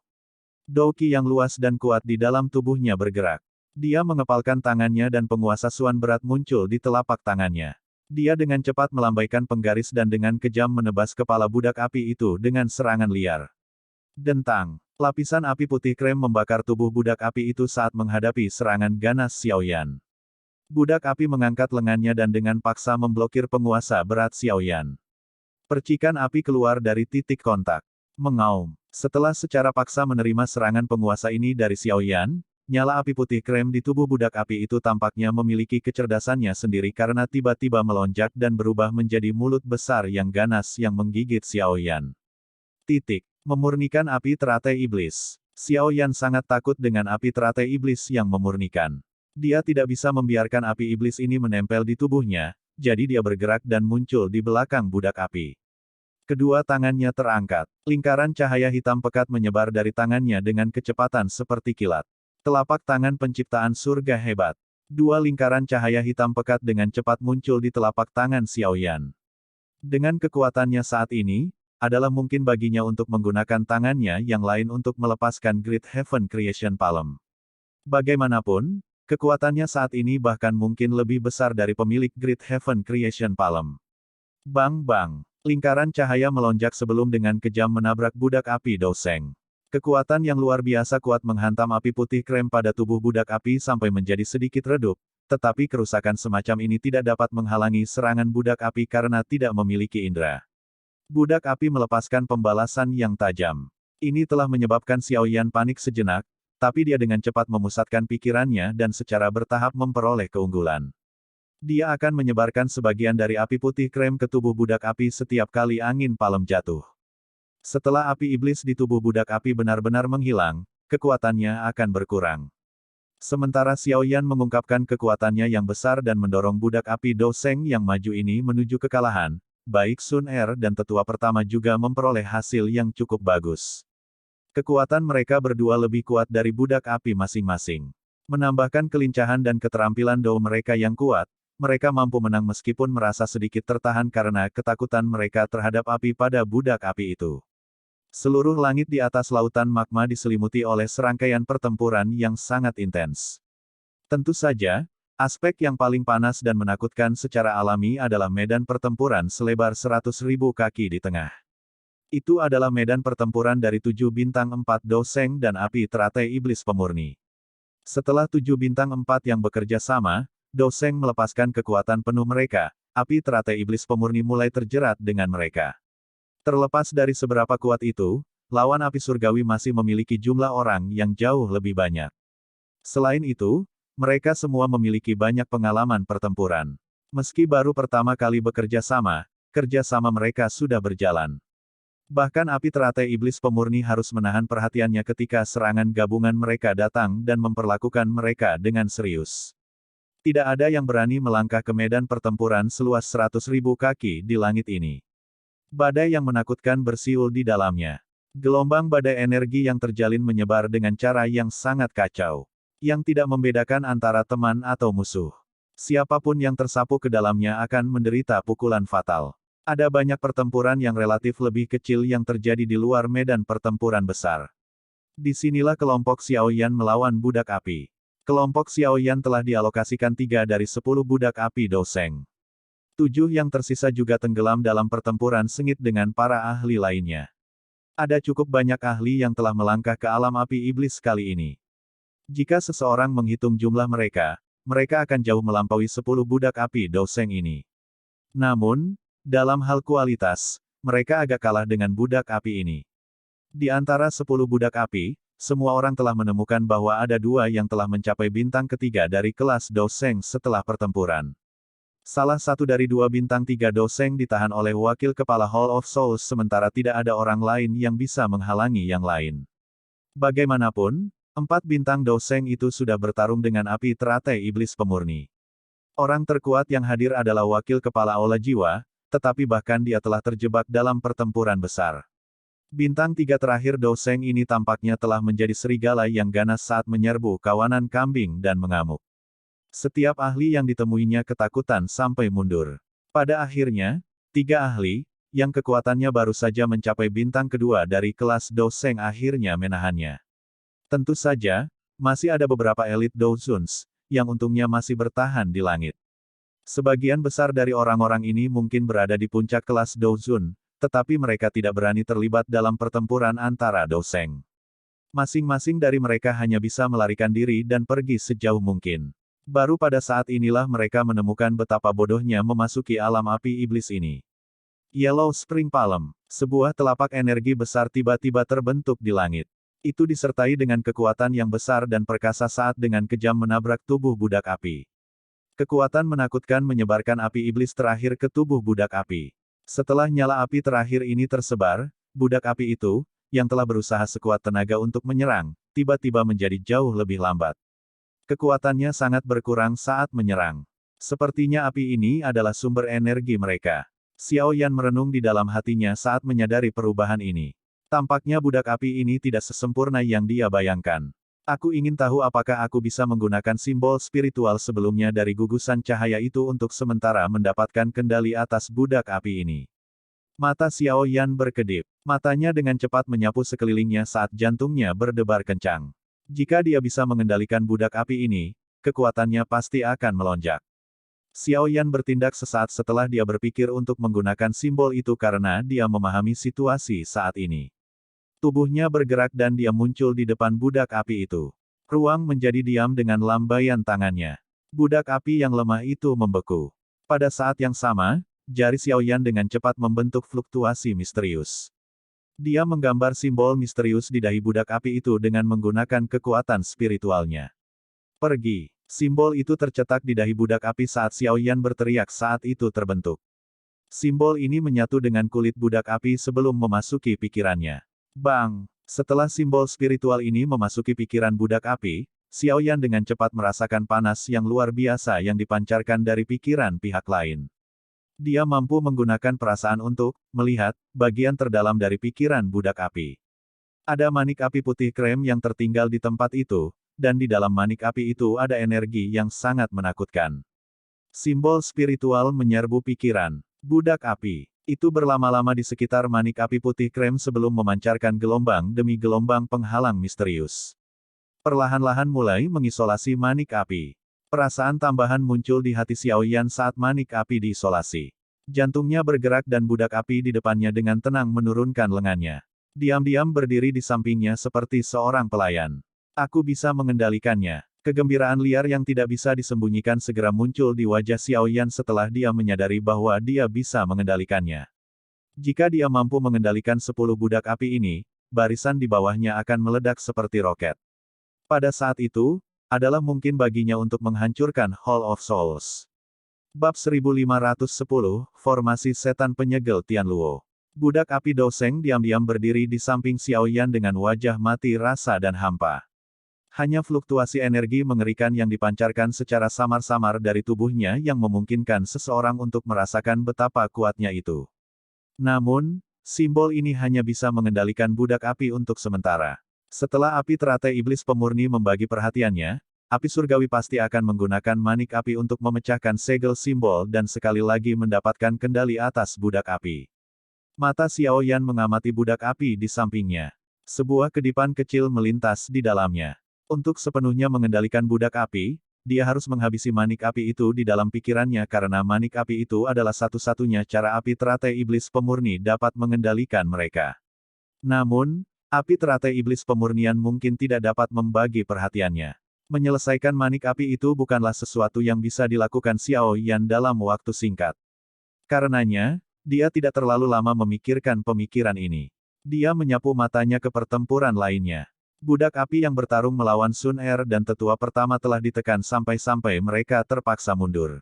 Douqi yang luas dan kuat di dalam tubuhnya bergerak. Dia mengepalkan tangannya dan penguasa Suan berat muncul di telapak tangannya. Dia dengan cepat melambaikan penggaris dan dengan kejam menebas kepala budak api itu dengan serangan liar. Dentang. Lapisan api putih krem membakar tubuh budak api itu saat menghadapi serangan ganas Xiaoyan. Budak api mengangkat lengannya dan dengan paksa memblokir penguasa berat Xiaoyan. Percikan api keluar dari titik kontak. Mengaum. Setelah secara paksa menerima serangan penguasa ini dari Xiaoyan, nyala api putih krem di tubuh budak api itu tampaknya memiliki kecerdasannya sendiri karena tiba-tiba melonjak dan berubah menjadi mulut besar yang ganas yang menggigit Xiaoyan. Memurnikan api teratai iblis. Xiaoyan sangat takut dengan api teratai iblis yang memurnikan. Dia tidak bisa membiarkan api iblis ini menempel di tubuhnya, jadi dia bergerak dan muncul di belakang budak api. Kedua tangannya terangkat. Lingkaran cahaya hitam pekat menyebar dari tangannya dengan kecepatan seperti kilat. Telapak tangan penciptaan surga hebat. Dua lingkaran cahaya hitam pekat dengan cepat muncul di telapak tangan Xiaoyan. Dengan kekuatannya saat ini, adalah mungkin baginya untuk menggunakan tangannya yang lain untuk melepaskan Great Heaven Creation Palm. Bagaimanapun, kekuatannya saat ini bahkan mungkin lebih besar dari pemilik Great Heaven Creation Palm. Bang-bang, lingkaran cahaya melonjak sebelum dengan kejam menabrak budak api Douseng. Kekuatan yang luar biasa kuat menghantam api putih krem pada tubuh budak api sampai menjadi sedikit redup, tetapi kerusakan semacam ini tidak dapat menghalangi serangan budak api karena tidak memiliki indera. Budak api melepaskan pembalasan yang tajam. Ini telah menyebabkan Xiaoyan panik sejenak, tapi dia dengan cepat memusatkan pikirannya dan secara bertahap memperoleh keunggulan. Dia akan menyebarkan sebagian dari api putih krem ke tubuh budak api setiap kali angin palem jatuh. Setelah api iblis di tubuh budak api benar-benar menghilang, kekuatannya akan berkurang. Sementara Xiaoyan mengungkapkan kekuatannya yang besar dan mendorong budak api Douseng yang maju ini menuju kekalahan, baik Sun Er dan tetua pertama juga memperoleh hasil yang cukup bagus. Kekuatan mereka berdua lebih kuat dari budak api masing-masing. Menambahkan kelincahan dan keterampilan Dou mereka yang kuat, mereka mampu menang meskipun merasa sedikit tertahan karena ketakutan mereka terhadap api pada budak api itu. Seluruh langit di atas lautan magma diselimuti oleh serangkaian pertempuran yang sangat intens. Tentu saja, aspek yang paling panas dan menakutkan secara alami adalah medan pertempuran selebar 100.000 kaki di tengah. Itu adalah medan pertempuran dari 7 bintang 4 Douseng dan api teratai iblis pemurni. Setelah 7 bintang 4 yang bekerja sama, Douseng melepaskan kekuatan penuh mereka, api teratai iblis pemurni mulai terjerat dengan mereka. Terlepas dari seberapa kuat itu, lawan api surgawi masih memiliki jumlah orang yang jauh lebih banyak. Selain itu, mereka semua memiliki banyak pengalaman pertempuran. Meski baru pertama kali bekerja sama, kerja sama mereka sudah berjalan. Bahkan api teratai iblis pemurni harus menahan perhatiannya ketika serangan gabungan mereka datang dan memperlakukan mereka dengan serius. Tidak ada yang berani melangkah ke medan pertempuran seluas 100.000 kaki di langit ini. Badai yang menakutkan bersiul di dalamnya. Gelombang badai energi yang terjalin menyebar dengan cara yang sangat kacau. Yang tidak membedakan antara teman atau musuh. Siapapun yang tersapu ke dalamnya akan menderita pukulan fatal. Ada banyak pertempuran yang relatif lebih kecil yang terjadi di luar medan pertempuran besar. Disinilah kelompok Xiaoyan melawan budak api. Kelompok Xiaoyan telah dialokasikan 3 dari 10 budak api Douseng. 7 yang tersisa juga tenggelam dalam pertempuran sengit dengan para ahli lainnya. Ada cukup banyak ahli yang telah melangkah ke alam api iblis kali ini. Jika seseorang menghitung jumlah mereka, mereka akan jauh melampaui 10 budak api Douseng ini. Namun, dalam hal kualitas, mereka agak kalah dengan budak api ini. Di antara 10 budak api, semua orang telah menemukan bahwa ada 2 yang telah mencapai bintang ketiga dari kelas Douseng setelah pertempuran. Salah satu dari 2 bintang 3 Douseng ditahan oleh wakil kepala Hall of Souls sementara tidak ada orang lain yang bisa menghalangi yang lain. Bagaimanapun, 4 bintang Douseng itu sudah bertarung dengan api teratai iblis pemurni. Orang terkuat yang hadir adalah wakil kepala Aula Jiwa, tetapi bahkan dia telah terjebak dalam pertempuran besar. Bintang 3 terakhir Douseng ini tampaknya telah menjadi serigala yang ganas saat menyerbu kawanan kambing dan mengamuk. Setiap ahli yang ditemuinya ketakutan sampai mundur. Pada akhirnya, 3 ahli, yang kekuatannya baru saja mencapai bintang kedua dari kelas Douseng akhirnya menahannya. Tentu saja, masih ada beberapa elit Douzuns, yang untungnya masih bertahan di langit. Sebagian besar dari orang-orang ini mungkin berada di puncak kelas Douzun, tetapi mereka tidak berani terlibat dalam pertempuran antara Douseng. Masing-masing dari mereka hanya bisa melarikan diri dan pergi sejauh mungkin. Baru pada saat inilah mereka menemukan betapa bodohnya memasuki alam api iblis ini. Yellow Spring Palm, sebuah telapak energi besar tiba-tiba terbentuk di langit. Itu disertai dengan kekuatan yang besar dan perkasa saat dengan kejam menabrak tubuh budak api. Kekuatan menakutkan menyebarkan api iblis terakhir ke tubuh budak api. Setelah nyala api terakhir ini tersebar, budak api itu, yang telah berusaha sekuat tenaga untuk menyerang, tiba-tiba menjadi jauh lebih lambat. Kekuatannya sangat berkurang saat menyerang. Sepertinya api ini adalah sumber energi mereka. Xiaoyan merenung di dalam hatinya saat menyadari perubahan ini. Tampaknya budak api ini tidak sesempurna yang dia bayangkan. Aku ingin tahu apakah aku bisa menggunakan simbol spiritual sebelumnya dari gugusan cahaya itu untuk sementara mendapatkan kendali atas budak api ini. Mata Xiao Yan berkedip. Matanya dengan cepat menyapu sekelilingnya saat jantungnya berdebar kencang. Jika dia bisa mengendalikan budak api ini, kekuatannya pasti akan melonjak. Xiao Yan bertindak sesaat setelah dia berpikir untuk menggunakan simbol itu karena dia memahami situasi saat ini. Tubuhnya bergerak dan dia muncul di depan budak api itu. Ruang menjadi diam dengan lambaian tangannya. Budak api yang lemah itu membeku. Pada saat yang sama, jari Xiaoyan dengan cepat membentuk fluktuasi misterius. Dia menggambar simbol misterius di dahi budak api itu dengan menggunakan kekuatan spiritualnya. Pergi. Simbol itu tercetak di dahi budak api saat Xiaoyan berteriak saat itu terbentuk. Simbol ini menyatu dengan kulit budak api sebelum memasuki pikirannya. Bang! Setelah simbol spiritual ini memasuki pikiran budak api, Xiaoyan dengan cepat merasakan panas yang luar biasa yang dipancarkan dari pikiran pihak lain. Dia mampu menggunakan perasaan untuk melihat bagian terdalam dari pikiran budak api. Ada manik api putih krem yang tertinggal di tempat itu, dan di dalam manik api itu ada energi yang sangat menakutkan. Simbol spiritual menyerbu pikiran budak api. Itu berlama-lama di sekitar manik api putih krem sebelum memancarkan gelombang demi gelombang penghalang misterius. Perlahan-lahan mulai mengisolasi manik api. Perasaan tambahan muncul di hati Xiaoyan saat manik api diisolasi. Jantungnya bergerak dan budak api di depannya dengan tenang menurunkan lengannya. Diam-diam berdiri di sampingnya seperti seorang pelayan. Aku bisa mengendalikannya. Kegembiraan liar yang tidak bisa disembunyikan segera muncul di wajah Xiaoyan setelah dia menyadari bahwa dia bisa mengendalikannya. Jika dia mampu mengendalikan 10 budak api ini, barisan di bawahnya akan meledak seperti roket. Pada saat itu, adalah mungkin baginya untuk menghancurkan Hall of Souls. Bab 1510, Formasi Setan Penyegel Tianluo. Budak api Doseng diam-diam berdiri di samping Xiaoyan dengan wajah mati rasa dan hampa. Hanya fluktuasi energi mengerikan yang dipancarkan secara samar-samar dari tubuhnya yang memungkinkan seseorang untuk merasakan betapa kuatnya itu. Namun, simbol ini hanya bisa mengendalikan budak api untuk sementara. Setelah api teratai iblis pemurni membagi perhatiannya, api surgawi pasti akan menggunakan manik api untuk memecahkan segel simbol dan sekali lagi mendapatkan kendali atas budak api. Mata Xiaoyan mengamati budak api di sampingnya. Sebuah kedipan kecil melintas di dalamnya. Untuk sepenuhnya mengendalikan budak api, dia harus menghabisi manik api itu di dalam pikirannya karena manik api itu adalah satu-satunya cara api teratai iblis pemurni dapat mengendalikan mereka. Namun, api teratai iblis pemurnian mungkin tidak dapat membagi perhatiannya. Menyelesaikan manik api itu bukanlah sesuatu yang bisa dilakukan Xiao Yan dalam waktu singkat. Karenanya, dia tidak terlalu lama memikirkan pemikiran ini. Dia menyapu matanya ke pertempuran lainnya. Budak api yang bertarung melawan Sun Er dan tetua pertama telah ditekan sampai-sampai mereka terpaksa mundur.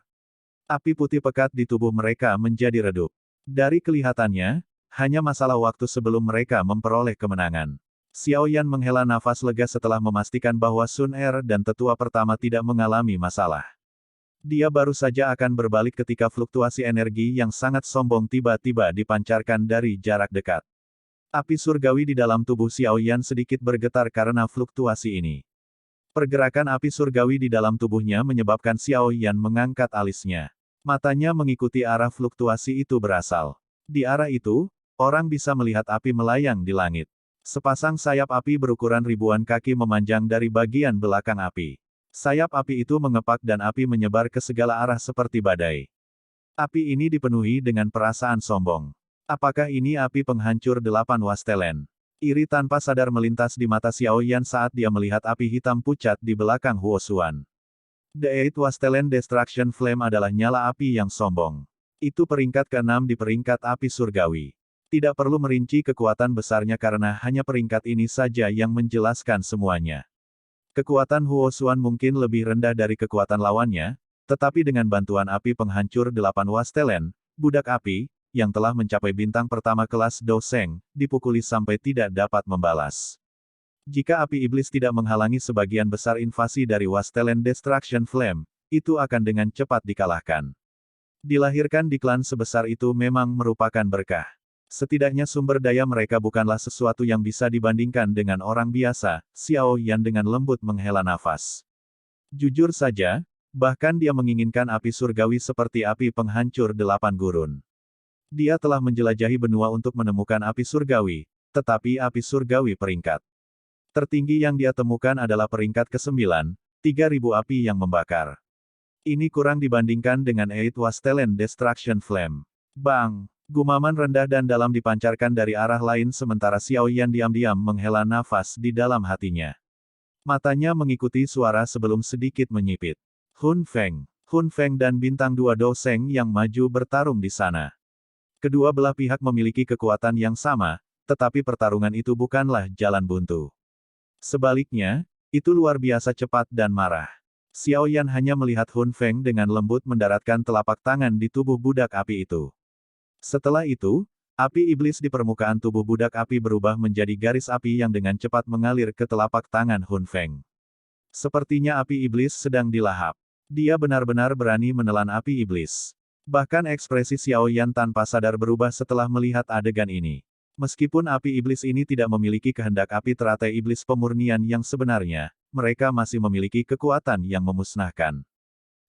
Api putih pekat di tubuh mereka menjadi redup. Dari kelihatannya, hanya masalah waktu sebelum mereka memperoleh kemenangan. Xiaoyan menghela nafas lega setelah memastikan bahwa Sun Er dan tetua pertama tidak mengalami masalah. Dia baru saja akan berbalik ketika fluktuasi energi yang sangat sombong tiba-tiba dipancarkan dari jarak dekat. Api surgawi di dalam tubuh Xiaoyan sedikit bergetar karena fluktuasi ini. Pergerakan api surgawi di dalam tubuhnya menyebabkan Xiaoyan mengangkat alisnya. Matanya mengikuti arah fluktuasi itu berasal. Di arah itu, orang bisa melihat api melayang di langit. Sepasang sayap api berukuran ribuan kaki memanjang dari bagian belakang api. Sayap api itu mengepak dan api menyebar ke segala arah seperti badai. Api ini dipenuhi dengan perasaan sombong. Apakah ini api penghancur 8 wastelen? Iri tanpa sadar melintas di mata Xiaoyan saat dia melihat api hitam pucat di belakang Huo Xuan. The Eight Wastelen Destruction Flame adalah nyala api yang sombong. Itu peringkat ke-6 di peringkat api surgawi. Tidak perlu merinci kekuatan besarnya karena hanya peringkat ini saja yang menjelaskan semuanya. Kekuatan Huo Xuan mungkin lebih rendah dari kekuatan lawannya, tetapi dengan bantuan api penghancur 8 wastelen, budak api, yang telah mencapai bintang pertama kelas Doseng, dipukuli sampai tidak dapat membalas. Jika api iblis tidak menghalangi sebagian besar invasi dari Wastelen Destruction Flame, itu akan dengan cepat dikalahkan. Dilahirkan di klan sebesar itu memang merupakan berkah. Setidaknya sumber daya mereka bukanlah sesuatu yang bisa dibandingkan dengan orang biasa, Xiao Yan dengan lembut menghela nafas. Jujur saja, bahkan dia menginginkan api surgawi seperti api penghancur delapan gurun. Dia telah menjelajahi benua untuk menemukan api surgawi, tetapi api surgawi peringkat tertinggi yang dia temukan adalah peringkat ke-9, 3000 api yang membakar. Ini kurang dibandingkan dengan Eight Wastelen Destruction Flame. Bang! Gumaman rendah dan dalam dipancarkan dari arah lain sementara Xiao Yan diam-diam menghela nafas di dalam hatinya. Matanya mengikuti suara sebelum sedikit menyipit. Hun Feng dan Bintang 2 Do Seng yang maju bertarung di sana. Kedua belah pihak memiliki kekuatan yang sama, tetapi pertarungan itu bukanlah jalan buntu. Sebaliknya, itu luar biasa cepat dan marah. Xiao Yan hanya melihat Hun Feng dengan lembut mendaratkan telapak tangan di tubuh budak api itu. Setelah itu, api iblis di permukaan tubuh budak api berubah menjadi garis api yang dengan cepat mengalir ke telapak tangan Hun Feng. Sepertinya api iblis sedang dilahap. Dia benar-benar berani menelan api iblis. Bahkan ekspresi Xiao Yan tanpa sadar berubah setelah melihat adegan ini. Meskipun api iblis ini tidak memiliki kehendak api teratai iblis pemurnian yang sebenarnya, mereka masih memiliki kekuatan yang memusnahkan.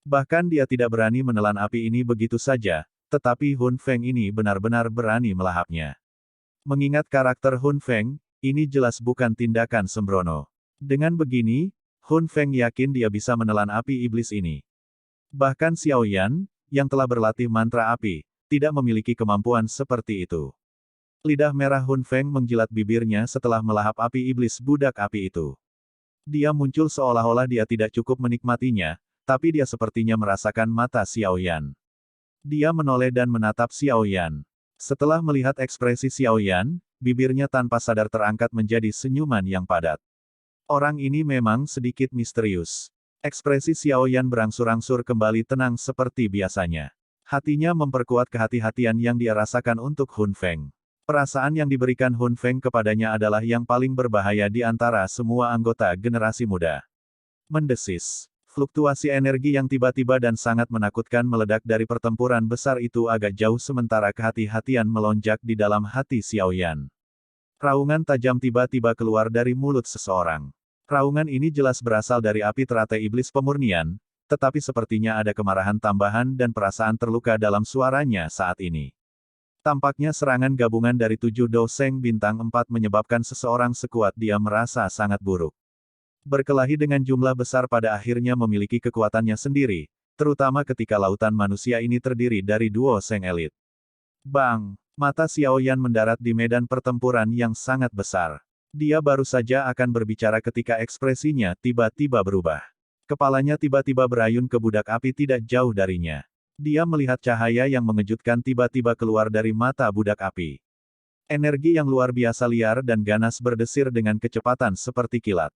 Bahkan dia tidak berani menelan api ini begitu saja, tetapi Hun Feng ini benar-benar berani melahapnya. Mengingat karakter Hun Feng, ini jelas bukan tindakan sembrono. Dengan begini, Hun Feng yakin dia bisa menelan api iblis ini. Bahkan Xiao Yan, yang telah berlatih mantra api, tidak memiliki kemampuan seperti itu. Lidah merah Hun Feng menjilat bibirnya setelah melahap api iblis budak api itu. Dia muncul seolah-olah dia tidak cukup menikmatinya, tapi dia sepertinya merasakan mata Xiao Yan. Dia menoleh dan menatap Xiao Yan. Setelah melihat ekspresi Xiao Yan, bibirnya tanpa sadar terangkat menjadi senyuman yang padat. Orang ini memang sedikit misterius. Ekspresi Xiao Yan berangsur-angsur kembali tenang seperti biasanya. Hatinya memperkuat kehati-hatian yang dia rasakan untuk Hun Feng. Perasaan yang diberikan Hun Feng kepadanya adalah yang paling berbahaya di antara semua anggota generasi muda. Mendesis. Fluktuasi energi yang tiba-tiba dan sangat menakutkan meledak dari pertempuran besar itu agak jauh sementara kehati-hatian melonjak di dalam hati Xiao Yan. Raungan tajam tiba-tiba keluar dari mulut seseorang. Raungan ini jelas berasal dari api teratai iblis pemurnian, tetapi sepertinya ada kemarahan tambahan dan perasaan terluka dalam suaranya saat ini. Tampaknya serangan gabungan dari 7 Do Seng bintang 4 menyebabkan seseorang sekuat dia merasa sangat buruk. Berkelahi dengan jumlah besar pada akhirnya memiliki kekuatannya sendiri, terutama ketika lautan manusia ini terdiri dari duo Seng elit. Bang! Mata Xiao Yan mendarat di medan pertempuran yang sangat besar. Dia baru saja akan berbicara ketika ekspresinya tiba-tiba berubah. Kepalanya tiba-tiba berayun ke budak api tidak jauh darinya. Dia melihat cahaya yang mengejutkan tiba-tiba keluar dari mata budak api. Energi yang luar biasa liar dan ganas berdesir dengan kecepatan seperti kilat.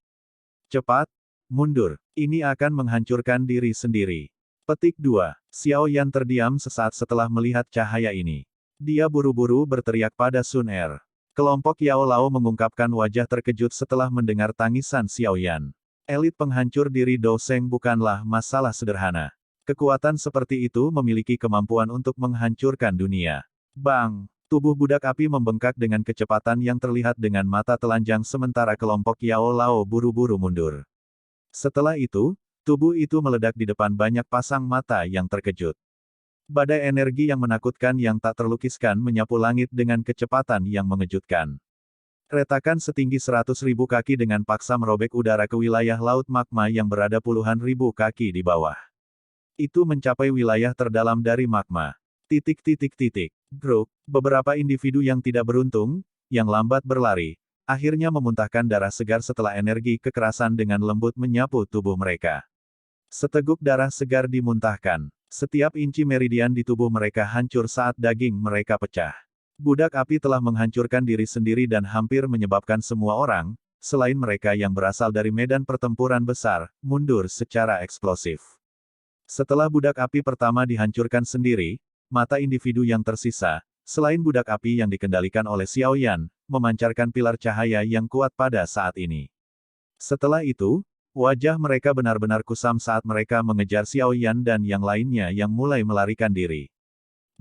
Cepat, mundur. Ini akan menghancurkan diri sendiri. Petik 2. Xiao Yan terdiam sesaat setelah melihat cahaya ini. Dia buru-buru berteriak pada Sun Er. Kelompok Yao Lao mengungkapkan wajah terkejut setelah mendengar tangisan Xiao Yan. Elit penghancur diri Do Seng bukanlah masalah sederhana. Kekuatan seperti itu memiliki kemampuan untuk menghancurkan dunia. Bang! Tubuh budak api membengkak dengan kecepatan yang terlihat dengan mata telanjang sementara kelompok Yao Lao buru-buru mundur. Setelah itu, tubuh itu meledak di depan banyak pasang mata yang terkejut. Badai energi yang menakutkan yang tak terlukiskan menyapu langit dengan kecepatan yang mengejutkan. Retakan setinggi 100.000 kaki dengan paksa merobek udara ke wilayah laut magma yang berada puluhan ribu kaki di bawah. Itu mencapai wilayah terdalam dari magma. Gruk, beberapa individu yang tidak beruntung, yang lambat berlari, akhirnya memuntahkan darah segar setelah energi kekerasan dengan lembut menyapu tubuh mereka. Seteguk darah segar dimuntahkan. Setiap inci meridian di tubuh mereka hancur saat daging mereka pecah. Budak api telah menghancurkan diri sendiri dan hampir menyebabkan semua orang, selain mereka yang berasal dari medan pertempuran besar, mundur secara eksplosif. Setelah budak api pertama dihancurkan sendiri, mata individu yang tersisa, selain budak api yang dikendalikan oleh Xiao Yan, memancarkan pilar cahaya yang kuat pada saat ini. Setelah itu, wajah mereka benar-benar kusam saat mereka mengejar Xiao Yan dan yang lainnya yang mulai melarikan diri.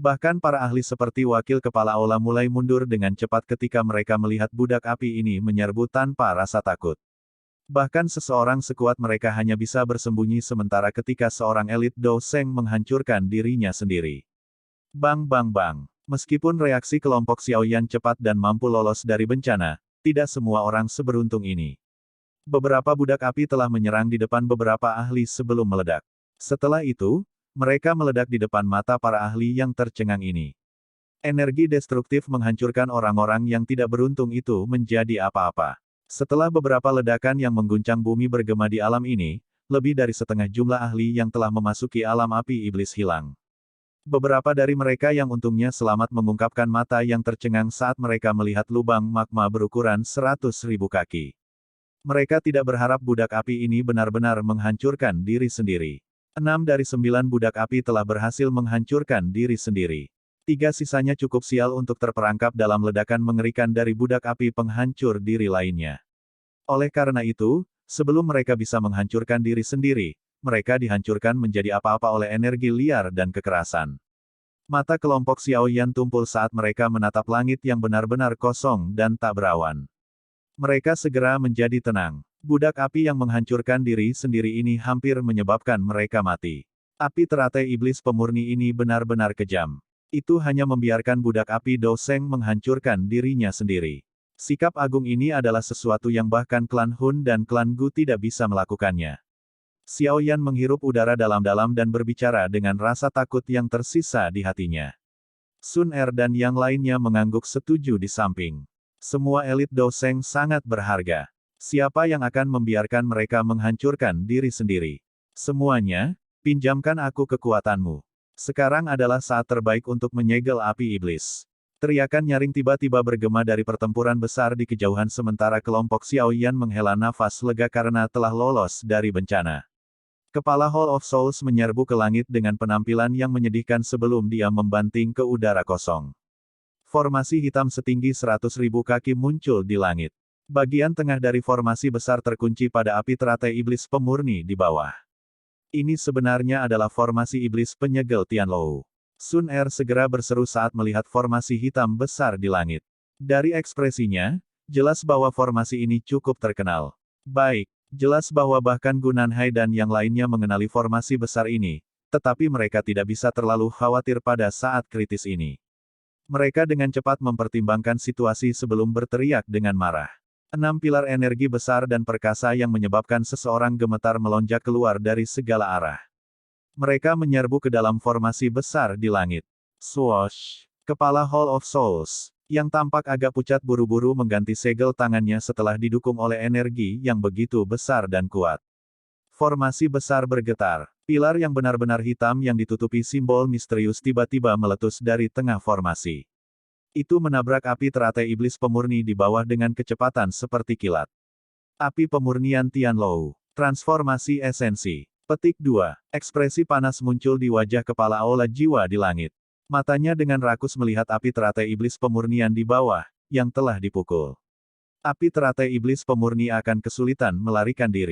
Bahkan para ahli seperti wakil kepala aula mulai mundur dengan cepat ketika mereka melihat budak api ini menyerbu tanpa rasa takut. Bahkan seseorang sekuat mereka hanya bisa bersembunyi sementara ketika seorang elit Doseng menghancurkan dirinya sendiri. Bang bang bang. Meskipun reaksi kelompok Xiaoyan cepat dan mampu lolos dari bencana, tidak semua orang seberuntung ini. Beberapa budak api telah menyerang di depan beberapa ahli sebelum meledak. Setelah itu, mereka meledak di depan mata para ahli yang tercengang ini. Energi destruktif menghancurkan orang-orang yang tidak beruntung itu menjadi apa-apa. Setelah beberapa ledakan yang mengguncang bumi bergema di alam ini, lebih dari setengah jumlah ahli yang telah memasuki alam api iblis hilang. Beberapa dari mereka yang untungnya selamat mengungkapkan mata yang tercengang saat mereka melihat lubang magma berukuran 100.000 kaki. Mereka tidak berharap budak api ini benar-benar menghancurkan diri sendiri. 6 dari 9 budak api telah berhasil menghancurkan diri sendiri. 3 sisanya cukup sial untuk terperangkap dalam ledakan mengerikan dari budak api penghancur diri lainnya. Oleh karena itu, sebelum mereka bisa menghancurkan diri sendiri, mereka dihancurkan menjadi apa-apa oleh energi liar dan kekerasan. Mata kelompok Xiaoyan tumpul saat mereka menatap langit yang benar-benar kosong dan tak berawan. Mereka segera menjadi tenang. Budak api yang menghancurkan diri sendiri ini hampir menyebabkan mereka mati. Api teratai iblis pemurni ini benar-benar kejam. Itu hanya membiarkan budak api Doseng menghancurkan dirinya sendiri. Sikap agung ini adalah sesuatu yang bahkan klan Hun dan klan Gu tidak bisa melakukannya. Xiaoyan menghirup udara dalam-dalam dan berbicara dengan rasa takut yang tersisa di hatinya. Sun Er dan yang lainnya mengangguk setuju di samping. Semua elit Doseng sangat berharga. Siapa yang akan membiarkan mereka menghancurkan diri sendiri? Semuanya, pinjamkan aku kekuatanmu. Sekarang adalah saat terbaik untuk menyegel api iblis. Teriakan nyaring tiba-tiba bergema dari pertempuran besar di kejauhan sementara kelompok Xiaoyan menghela nafas lega karena telah lolos dari bencana. Kepala Hall of Souls menyerbu ke langit dengan penampilan yang menyedihkan sebelum dia membanting ke udara kosong. Formasi hitam setinggi 100.000 kaki muncul di langit. Bagian tengah dari formasi besar terkunci pada api teratai iblis pemurni di bawah. Ini sebenarnya adalah formasi iblis penyegel Tianlou. Sun Er segera berseru saat melihat formasi hitam besar di langit. Dari ekspresinya, jelas bahwa formasi ini cukup terkenal. Baik, jelas bahwa bahkan Gu Nanhai dan yang lainnya mengenali formasi besar ini, tetapi mereka tidak bisa terlalu khawatir pada saat kritis ini. Mereka dengan cepat mempertimbangkan situasi sebelum berteriak dengan marah. 6 pilar energi besar dan perkasa yang menyebabkan seseorang gemetar melonjak keluar dari segala arah. Mereka menyerbu ke dalam formasi besar di langit. Swoosh! Kepala Hall of Souls, yang tampak agak pucat buru-buru mengganti segel tangannya setelah didukung oleh energi yang begitu besar dan kuat. Formasi besar bergetar. Pilar yang benar-benar hitam yang ditutupi simbol misterius tiba-tiba meletus dari tengah formasi. Itu menabrak api teratai iblis pemurni di bawah dengan kecepatan seperti kilat. Api pemurnian Tianlou. Transformasi esensi. Petik 2. Ekspresi panas muncul di wajah kepala aula jiwa di langit. Matanya dengan rakus melihat api teratai iblis pemurnian di bawah, yang telah dipukul. Api teratai iblis pemurni akan kesulitan melarikan diri.